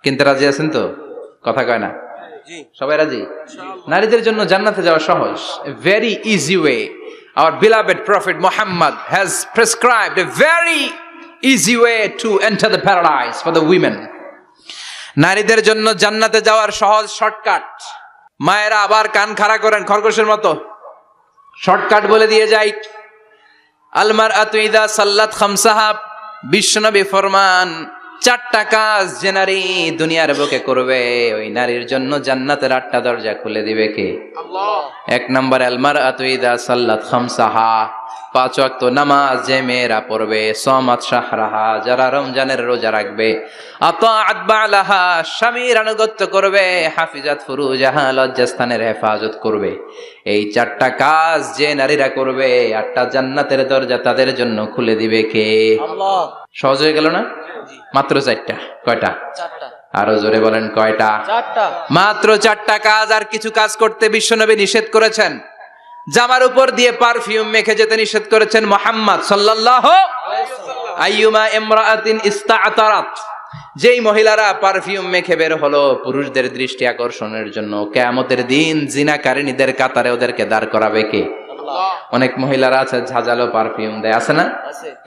কিনতে রাজি আছেন তো? কথা কয় না? সবাই রাজি? নারীদের জন্য জান্নাতে যাওয়া সহজ, a very easy way. Our beloved Prophet Muhammad has prescribed a very easy way to enter the paradise for the women. নারীদের জন্য জান্নাতে যাওয়ার সহজ শর্টকাট। মায়েরা আবার কান খাড়া করেন খরগোশের মতো, শর্টকাট বলে দিয়ে যাই। আল মারআতু ইযা সাল্লাত খামসাহা, বিশ্বনবী ফরমান, চারটা কাজ যে নারী দুনিয়ার বুকে করবে ওই নারীর জন্য জান্নাতের 8টা দরজা খুলে দিবে কে? আল্লাহ। 1 নাম্বার আল মারআতু ইযা সাল্লাত খামসাহা, 5 ওয়াক্ত নামাজ যে মেয়েরা পড়বে, সামাত শাহরাহা, যারা রমজানের রোজা রাখবে, আতাআত বালাহা, স্বামীর আনুগত্য করবে, হাফিজাত ফুরুজাহা, লজ্জাস্থানের হেফাজত করবে। এই 4টা কাজ যে নারীরা করবে 8টা জান্নাতের দরজা তাদের জন্য খুলে দিবে কে? আল্লাহ। সহজ হয়ে গেল না? মাত্র 4টা। কয়টা? 4টা। আরো জোরে বলেন কয়টা? 4টা। মাত্র 4টা কাজ। আর কিছু কাজ করতে বিশ্বনবী নিষেধ করেছেন। জামার উপর দিয়ে পারফিউম মেখে যেতে নিষেধ করেছেন মুহাম্মদ সাল্লাল্লাহু আলাইহি ওয়াসাল্লাম। আইয়ুমা ইমরাআতিন ইস্তাআতারাত, যেই মহিলারা পারফিউম মেখে বের হলো পুরুষদের দৃষ্টি আকর্ষণের জন্য, কিয়ামতের দিন জিনাকারিনীদের কাতারে ওদেরকে দাঁড় করাবে কে? আল্লাহ। অনেক মহিলারা আছে ঝাঁঝালো পারফিউম দেয়, আছে না?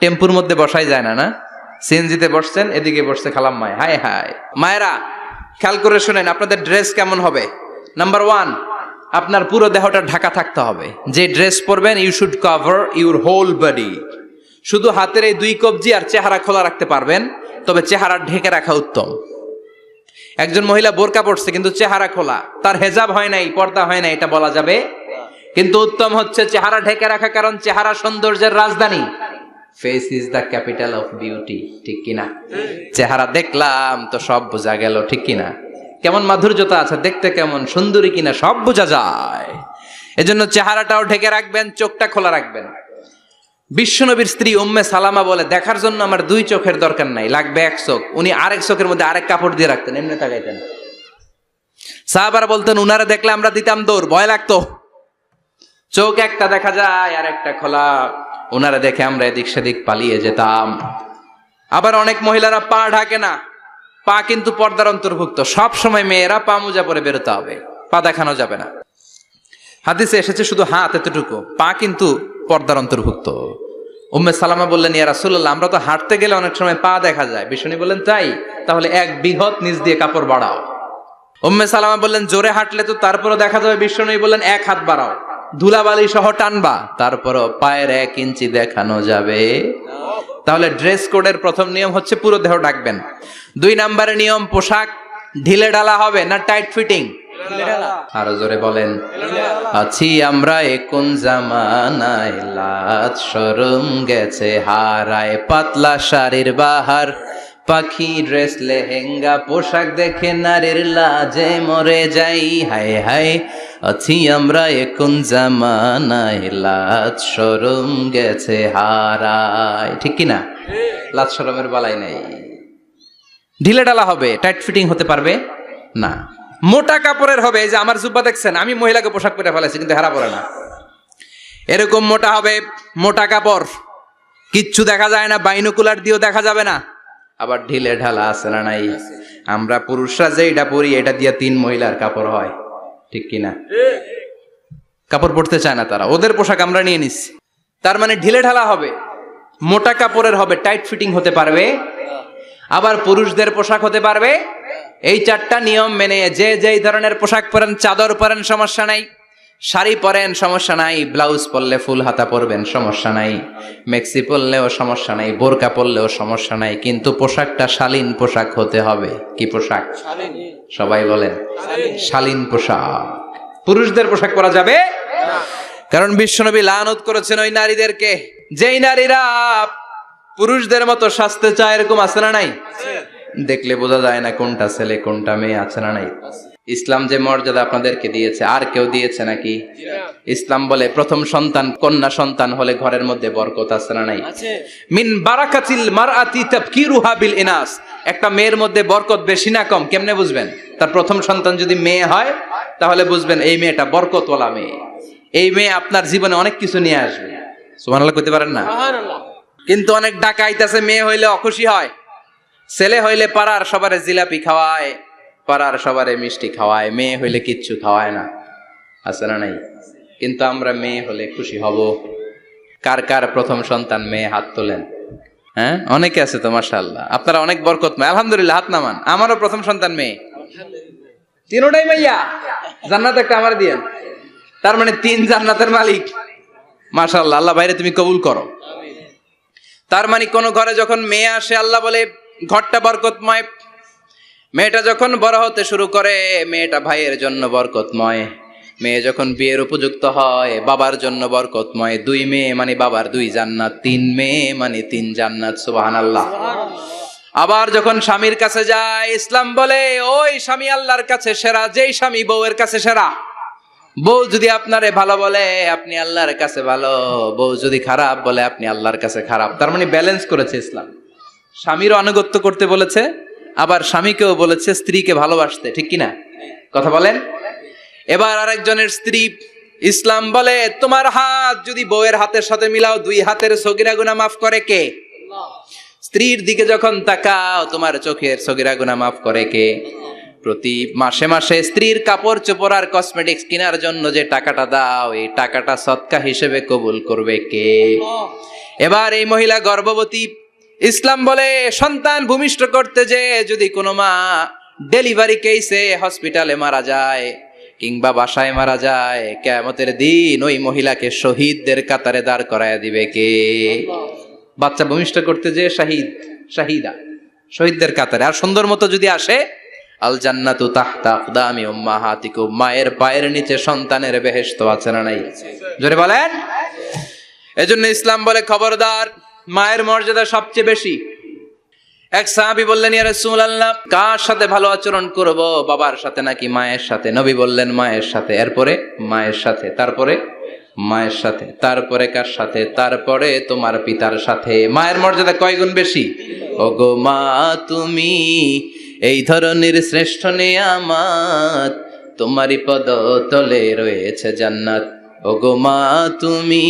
টেম্পুর মধ্যে বসাই যায় না, না? সিএনজিতে বসছেন, এদিকে বসছে খালাম্মায়, হায় হায়। মায়েরা খেয়াল করে শুনেন, আপনাদের ড্রেস কেমন হবে? নাম্বার 1, আপনার পুরো দেহটা ঢাকা থাকতে হবে। যে ড্রেস পরবেন you should cover your whole body. শুধু হাতের এই 2 কবজি আর চেহারা খোলা রাখতে পারবেন, তবে চেহারা ঢেকে রাখা উত্তম। একজন মহিলা বোরকা পরছে কিন্তু চেহারা খোলা, তার হেজাব হয় নাই, পর্দা হয় নাই, এটা বলা যাবে? কিন্তু উত্তম হচ্ছে চেহারা ঢেকে রাখা, কারণ চেহারা সৌন্দর্যের রাজধানী। Face is the capital of beauty, ঠিক কিনা? চেহারা দেখলাম তো সব বোঝা গেল, ঠিক কিনা? কেমন মাধুর্যতা আছে, দেখতে কেমন সুন্দরী কিনা সব বোঝা যায়। এজন্য চেহারাটাও ঢেকে রাখবেন, চোখটা খোলা রাখবেন। বিশ্বনবীর স্ত্রী উম্মে সালামা বলে, দেখার জন্য আমার 2 চোখের দরকার নাই, লাগবে 1 চোখ। উনি আরেক চোখের মধ্যে আরেক কাপড় দিয়ে রাখতেন, এমনি তাকাইতেন। সাহাবারা বলতেন উনারে দেখলে আমরা দিতাম দৌড়, ভয় লাগতো। চোখ একটা দেখা যায় আর একটা খোলা, ওনারা দেখে আমরা এদিক সেদিক পালিয়ে যেতাম। আবার অনেক মহিলারা পা ঢাকে না, পা কিন্তু পর্দার অন্তর্ভুক্ত। সব সময় মেয়েরা পা মোজা পরে বেরোতে হবে, পা দেখানো যাবে না। হাদিসে এসেছে শুধু হাত এতটুকু, পা কিন্তু পর্দার অন্তর্ভুক্ত। উম্মে সালামা বললেন, ইয়া রাসূলুল্লাহ, আমরা তো হাঁটতে গেলে অনেক সময় পা দেখা যায়। বিষ্ণু বললেন, তাই? তাহলে 1 বিঘত নিচ দিয়ে কাপড় বাড়াও। উম্মে সালামা বললেন, জোরে হাঁটলে তো তারপরও দেখা যাবে। বিষ্ণু বললেন, 1 হাত বাড়াও, ধুলাবালি সহ টানবা, তারপরও পায়ের 1 ইঞ্চি দেখানো যাবে। তাহলে ড্রেস কোডের প্রথম নিয়ম হচ্ছে পুরো দেহ ঢাকবেন। 2 নম্বরের নিয়ম, পোশাক ঢিলে ঢালা হবে না টাইট ফিটিং? আরো জোরে বলেন। আছি আমরা কোন জামানায়, লাজ শরম গেছে হারায়, পাতলা শাড়ির বাহার, পাখি ড্রেস লেহেঙ্গা, পোশাক দেখে নারীর লাজে মরে যাই, হায় হায়। আছি আমরা কোন জামানায়, লাজ শরম গেছে হারায়, ঠিক কিনা? লাজ শরমের বালাই নাই। ঢিলে ঢালা হবে, টাইট ফিটিং হতে পারবে না। মোটা কাপড়ের হবে। এই যে আমার জুব্বা দেখছেন, আমি মহিলাকে পোশাক পরে ফেলেছি কিন্তু হেরা পরে না, এরকম মোটা হবে। মোটা কাপড়, কিচ্ছু দেখা যায় না, বাইনোকুলার দিয়েও দেখা যাবে না। আবার ঢিলে ঢালা আছে না নাই? আমরা পুরুষরা যে এটা পরি, এটা দিয়ে 3 মহিলার কাপড় হয়, ঠিক কিনা? কাপড় পরতে চায় না তারা, ওদের পোশাক আমরা নিয়ে নিচ্ছি। তার মানে ঢিলে ঢালা হবে, মোটা কাপড়ের হবে, টাইট ফিটিং হতে পারবে। আবার পুরুষদের পোশাক হতে পারবে। এই 4টা নিয়ম মেনে যে যেই ধরনের পোশাক পরেন, চাদর পরেন সমস্যা নাই, শাড়ি পরেন সমস্যা নাই, ব্লাউজ পরলে ফুল হাতা পরবেন সমস্যা নাই, মেক্সি পরলেও সমস্যা নাই, বোরকা পরলেও সমস্যা নাই, কিন্তু পোশাকটা শালীন পোশাক হতে হবে। কি পোশাক? সবাই বলেন, শালীন পোশাক। পুরুষদের পোশাক পরা যাবে না, কারণ বিশ্বনবী লানত করেছেন ওই নারীদেরকে যেই নারীরা পুরুষদের মতো সাজতে চায়। এরকম আছে না নাই? দেখলে বোঝা যায় না কোনটা ছেলে কোনটা মেয়ে, আছে না নাই? ইসলাম যে মর্যাদা আপনাদেরকে দিয়েছে আর কেউ দিয়েছে নাকি? ইসলাম বলে প্রথম সন্তান কন্যা সন্তান হলে ঘরের মধ্যে বরকত, আছে না নাই? মিন বারাকাতিল মারআতি তাবকিরুহা বিল ইনাস। একটা মেয়ের মধ্যে বরকত বেশি না কম কেমনে বুঝবেন? তার প্রথম সন্তান যদি মেয়ে হয় তাহলে বুঝবেন এই মেয়েটা বরকতওয়ালা মেয়ে, এই মেয়ে আপনার জীবনে অনেক কিছু নিয়ে আসবে। সুবহানাল্লাহ কইতে পারেন না? কিন্তু অনেক ডাকাইতেছে, মেয়ে হইলে অখুশি হয়, ছেলে হইলে পাড়ার সবারে জিলাপি খাওয়ায়, পাড়ার সবারে মিষ্টি খাওয়ায়, মেয়ে হইলে কিচ্ছু খাওয়ায় না, আছে না নাই? কিন্তু আমরা মেয়ে হলে খুশি হব। কার কার প্রথম সন্তান মেয়ে? হাত তোলেন। হ্যাঁ, অনেকে আছে তো মাশাআল্লাহ, আপনারা অনেক বরকতময়, আলহামদুলিল্লাহ, হাত নামান। আমারও প্রথম সন্তান মেয়ে, 3টাই মাইয়া। জান্নাত একটা আমার দিয়েন, তার মানে 3 জান্নাতের মালিক। মাশাআল্লাহ, আল্লাহ বাইরে তুমি কবুল করো। তার মানে কোন ঘরে যখন মেয়ে আসে আল্লাহ বলে ঘরটা বরকতময়। মেয়েটা যখন বড় হতে শুরু করে, মেয়েটা ভাইয়ের জন্য বরকতময়। মেয়ে যখন বিয়ের উপযুক্ত হয়, বাবার জন্য বরকতময়। 2 মেয়ে মানে বাবার 2 জান্নাত, 3 মেয়ে মানে 3 জান্নাত। সুবহানাল্লাহ। আবার যখন স্বামীর কাছে যায়, ইসলাম বলে ওই স্বামী আল্লাহর কাছে সেরা, যেই স্বামী বউয়ের কাছে সেরা। বউ যদি আপনারে ভালো বলে, আপনি আল্লাহর কাছে ভালো। বউ যদি খারাপ বলে, আপনি আল্লাহর কাছে খারাপ। তার মানে ব্যালেন্স করেছে ইসলাম। স্বামীরও আনুগত্য করতে বলেছে, আবার স্বামীকেও বলেছে স্ত্রীকে ভালোবাসতে, ঠিক কিনা? কথা বলেন। এবার আরেকজনের স্ত্রী, ইসলাম বলে তোমার হাত যদি বউয়ের হাতের সাথে মিলাও, 2 হাতের সগীরা গুনাহ মাফ করে কে? স্ত্রীর দিকে যখন তাকাও, তোমার চোখের সগীরা গুনাহ মাফ করে কে? প্রতি মাসে মাসে স্ত্রীর কাপড় চোপড় আর কসমেটিক্স কেনার জন্য যে টাকাটা দাও, এই টাকাটা সদকা হিসেবে কবুল করবে কে? এবার এই মহিলা গর্ভবতী, ইসলাম বলে সন্তান ভূমিষ্ঠ করতে যে যদি কোনো মা ডেলিভারি কেসে হসপিটালে মারা যায় কিংবা বাসায় মারা যায়, কিয়ামতের দিন ওই মহিলাকে শহীদদের কাতারে দাঁড় করায় দিবে কে? বাচ্চা ভূমিষ্ঠ করতে যে শাহিদা, শহীদদের কাতারে। আর সুন্দর মতো যদি আসে, আল জান্নাতু তাহতা আকদামি উম্মাহাতিকুম, মায়ের পায়ের নিচে সন্তানের বেহেশত আছে না নাই? জোরে বলেন। এজন্য ইসলাম বলে খবরদার, মায়ের মর্যাদা সবচেয়ে বেশি। এক সাহাবী বললেন, ইয়া রাসূলুল্লাহ, কার সাথে ভালো আচরণ করব? বাবার সাথে নাকি মায়ের সাথে? নবী বললেন মায়ের সাথে। এরপরে মায়ের সাথে, তারপরে মায়ের সাথে, তারপরে কার সাথে? তারপরে তোমার পিতার সাথে। মায়ের মর্যাদা কয় গুণ বেশি? ওগো মা তুমি এই ধরনের শ্রেষ্ঠ নেয়ামত, তোমারই পদতলে রয়েছে জান্নাত। ওগো মা তুমি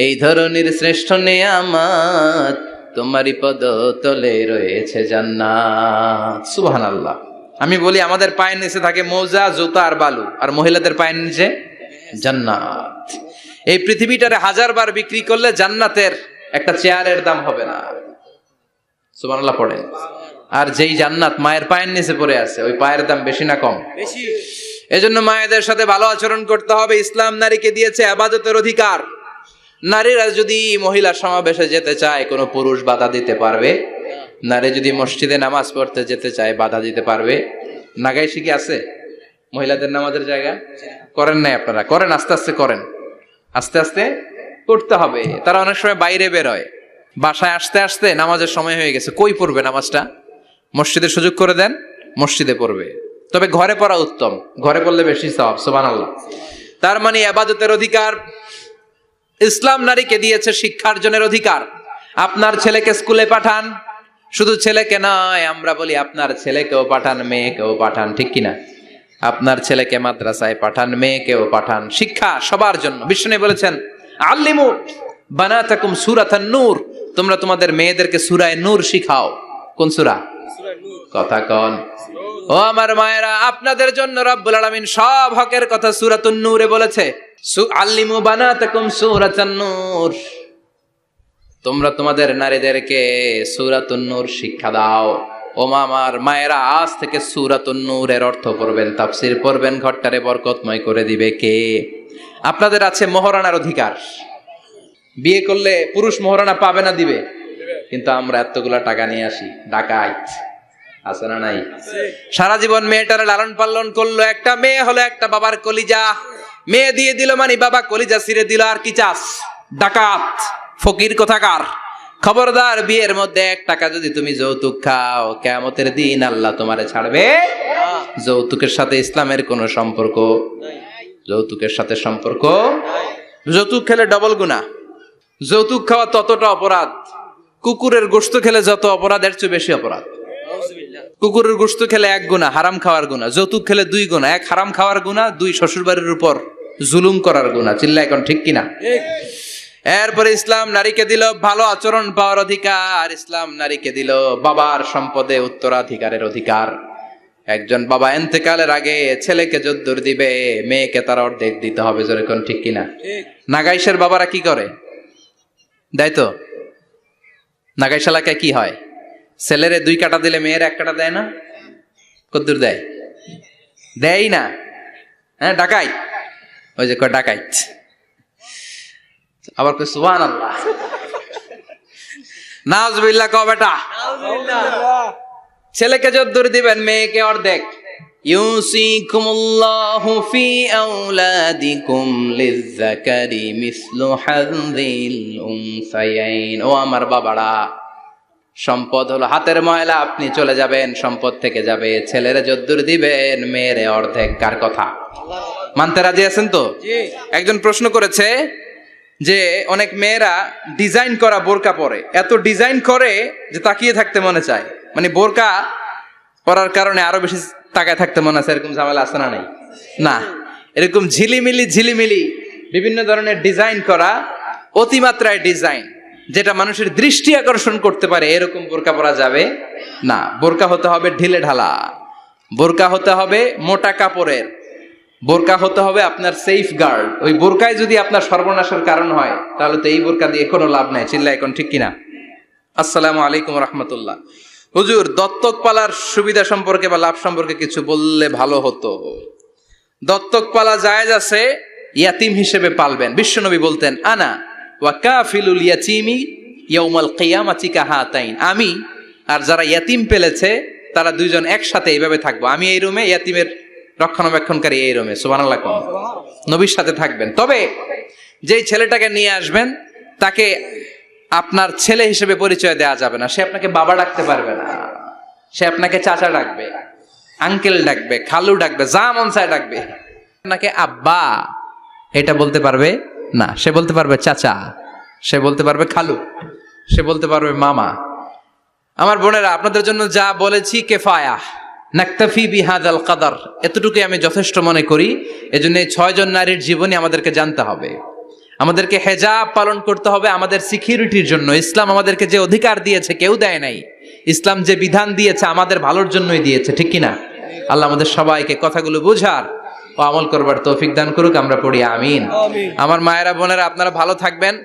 এই ধরনের শ্রেষ্ঠ নেয়ামত, তোমারই পদতলে রয়েছে জান্নাত। সুবহানাল্লাহ। আমি বলি আমাদের পায়ের নিচে থাকে মৌজা, জুতা আর বালু, আর মহিলাদের পায়ের নিচে জান্নাত। এই পৃথিবীটারে 1000 বার বিক্রি করলে জান্নাতের একটা চেয়ারের দাম হবে না। সুবহানাল্লাহ পড়েন। আর যেই জান্নাত মায়ের পায়ের নিচে পড়ে আছে, ওই পায়ের দাম বেশি না কম? বেশি। এজন্য মায়েদের সাথে ভালো আচরণ করতে হবে। ইসলাম নারীকে দিয়েছে ইবাদতের অধিকার। নারীরা যদি মহিলা সমাবেশে যেতে চায়, কোনো পুরুষ বাধা দিতে পারবে? নারী যদি মসজিদে নামাজ পড়তে যেতে চায়, বাধা দিতে পারবে? নাগাইশি কি আছে মহিলাদের নামাজের জায়গা? করেন নাই আপনারা? করেন, আস্তে আস্তে করেন, আস্তে আস্তে করতে হবে। তারা অনেক সময় বাইরে বেরোয়, বাসায় আসতে আসতে নামাজের সময় হয়ে গেছে, কই পড়বে নামাজটা? মসজিদে সুযোগ করে দেন, মসজিদে পড়বে। তবে ঘরে পড়া উত্তম, ঘরে পড়লে বেশি সওয়াব। সুবহানাল্লাহ। তার মানে ইবাদতের অধিকার। ইসলাম নারীকে দিয়েছে শিক্ষার্জনের অধিকার। আপনার ছেলেকে স্কুলে পাঠান, শুধু ছেলেকে নয়, আমরা বলি আপনার ছেলেকেও পাঠান, মেয়েকেও পাঠান, ঠিক কিনা? আপনার ছেলেকে মাদ্রাসায় পাঠান, মেয়েকেও পাঠান। শিক্ষা সবার জন্য। বিষ্ণু বলেছেন, আল্লিমু বানাতাকুম সূরাতান নূর, তোমরা তোমাদের মেয়েদেরকে সূরা নূর শিখাও। কোন সূরা? কথা কন। ও আমার মায়েরা, আপনাদের জন্য রব্বুল আলামিন সব হকের কথা সূরাতুন নূরে বলেছে। আল্লিমু বানাতাকুম সূরাতান নূর, তোমরা তোমাদের নারীদেরকে সূরাতুন নূর শিক্ষা দাও। ও আমার মায়েরা, আজ থেকে সূরাতুন নূরের অর্থ পড়বেন, তাফসীর পড়বেন, ঘরটারে বরকতময় করে দিবে কে? আপনাদের আছে মোহরানার অধিকার। বিয়ে করলে পুরুষ মোহরানা পাবে না, দিবে। কিন্তু আমরা এতগুলা টাকা নিয়ে আসি, ডাকাইত আছে না নাই? সারা জীবন মেয়েটারে লালন পালন করলো, একটা মেয়ে হলো একটা বাবার কলিজা। মেয়ে দিয়ে দিল মানে বাবা কলিজা ছিঁড়ে দিল। আর কি চাস? ডাকাত, ফকির কোথাকার। খবরদার, বিয়ের মধ্যে 1 টাকা যদি তুমি যৌতুক খাও, কিয়ামতের দিন আল্লাহ তোমারে ছাড়বে। যৌতুকের সাথে ইসলামের কোনো সম্পর্ক? যৌতুকের সাথে সম্পর্ক। যৌতুক খেলে ডবল গুনাহ। যৌতুক খাওয়া ততটা অপরাধ, কুকুরের গোশত খেলে যত অপরাধ, এর চেয়ে বেশি অপরাধ। কুকুরের গোশত খেলে 1 গুনাহ, হারাম খাওয়ার গুনাহ। যৌতুক খেলে 2 গুনাহ, 1 হারাম খাওয়ার গুনাহ, 2 শ্বশুরবাড়ির উপর জুলুম করার গুনাহ। চিল্লা এখন ঠিক কিনা? এরপরে ইসলাম নারীকে দিল ভালো আচরণ পাওয়ার অধিকার। ইসলাম নারীকে দিল বাবার সম্পদে উত্তরাধিকারের অধিকার। একজন বাবা ইন্তেকালের আগে ছেলেকে যদ্দুর দিবে, মেয়েকে তার অর্ধেক দিতে হবে। জোরে কোন ঠিক কিনা? নাগাইশের বাবারা কি করে? দেয় তো? নাগাইশ এলাকায় কি হয়? ছেলেরে 2 কাটা দিলে মেয়ের 1 কাটা দেয় না? কদ্দুর দেয়? দেয় না। হ্যাঁ, ডাকাইত। ওই যে কয় ডাকাইত, আবার কই সুবহানাল্লাহ। নাউজুবিল্লাহ কও বেটা। ছেলেকে যদ্দুর দিবেন, মেয়েকে অর্ধেক। ইউসিকুমুল্লাহু ফি আওলাদিকুম লিযযাকারি মিসলু হাযযিল উনসায়াইন। ও আমার বাবারা, সম্পদ হলো হাতের ময়লা, আপনি চলে যাবেন, সম্পদ থেকে যাবে। ছেলেরা যদ্দুর দিবেন, মেয়েরে অর্ধেক। কার কথা? মানতে রাজি আছেন তো? একজন প্রশ্ন করেছে যে অনেক মেয়েরা ডিজাইন করা বোরকা পরে, এত ডিজাইন করে যে তাকিয়ে থাকতে মনে চায়, মানে বোরকা পরার কারণে আরো বেশি তাকায় থাকতে মনে আছে, এরকম ঝামেলা আছে না? নাই না, এরকম ঝিলিমিলি বিভিন্ন ধরনের ডিজাইন করা, অতিমাত্রায় ডিজাইন, যেটা মানুষের দৃষ্টি আকর্ষণ করতে পারে, এরকম বোরকা পরা যাবে না। বোরকা হতে হবে ঢিলে ঢালা, বোরকা হতে হবে মোটা কাপড়ের, বোরকা হতে হবে আপনার সেফ গার্ড। ওই বোরকায় যদি আপনার সর্বনাশের কারণ হয়, তাহলে তো এই বোরকা দিয়ে কোনো লাভ নাই। চিল্লা এখন ঠিক কিনা? আসসালামু আলাইকুম রাহমাতুল্লাহ। হুজুর, দত্তক পালার সুবিধা সম্পর্কে বা লাভ সম্পর্কে কিছু বললে ভালো হতো। দত্তক পালা জায়েজ আছে, ইয়াতিম হিসেবে পালবেন। বিশ্বনবী বলতেন, আনা ওয়া কাফিলুল ইয়াতীমি ইয়াউমাল কিয়ামাতি কাহাতাইন। আমি আর যারা ইয়াতিম পেলেছে তারা দুইজন একসাথে এইভাবে থাকবো। আমি এই রুমে, ইয়াতিমের রক্ষণাবেক্ষণকারী এই রুমে। সুবহানাল্লাহ। নবীর সাথে থাকবেন। তবে যেই ছেলেটাকে নিয়ে আসবেন, তাকে আপনার ছেলে হিসেবে পরিচয় দেওয়া যাবে না। সে আপনাকে বাবা ডাকতে পারবে না, সে আপনাকে চাচা ডাকবে, আঙ্কেল ডাকবে, খালু ডাকবে, যা মন চায় ডাকবে। আপনাকে আব্বা এটা বলতে পারবে না। সে বলতে পারবে চাচা, সে বলতে পারবে খালু, সে বলতে পারবে মামা। আমার বোনেরা, আপনাদের জন্য যা বলেছি কেফায়া, নাকতাফি বিহাদাল কাদার, এতটুকুই আমি যথেষ্ট মনে করি। এজন্য এই 6 জন নারীর জীবনী আমাদেরকে জানতে হবে, আমাদেরকে হেজাব পালন করতে হবে আমাদের সিকিউরিটির জন্য। ইসলাম আমাদেরকে যে অধিকার দিয়েছে কেউ দেয় নাই। ইসলাম যে বিধান দিয়েছে আমাদের ভালোর জন্যই দিয়েছে, ঠিক কিনা? আল্লাহ আমাদের সবাইকে কথাগুলো বুঝার ও আমল করবার তৌফিক দান করুক। আমরা পড়ি আমিন। আমার মায়েরা বোনেরা, আপনারা ভালো থাকবেন।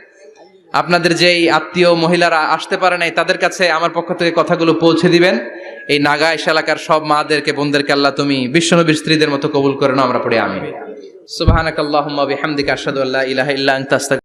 আপনাদের যেই আত্মীয় মহিলারা আসতে পারে নাই, তাদের কাছে আমার পক্ষ থেকে কথাগুলো পৌঁছে দিবেন। এই নাগাইশ এলাকার সব মাদেরকে, বোনদেরকে আল্লাহ তুমি বিশ্বনবীর স্ত্রীদের মতো কবুল করে নাও। আমরা পড়ি আমিন। সুবহানাকাল্লাহুম্মা বিহামদিকা আশহাদু আল্লা ইলাহা ইল্লা আনতা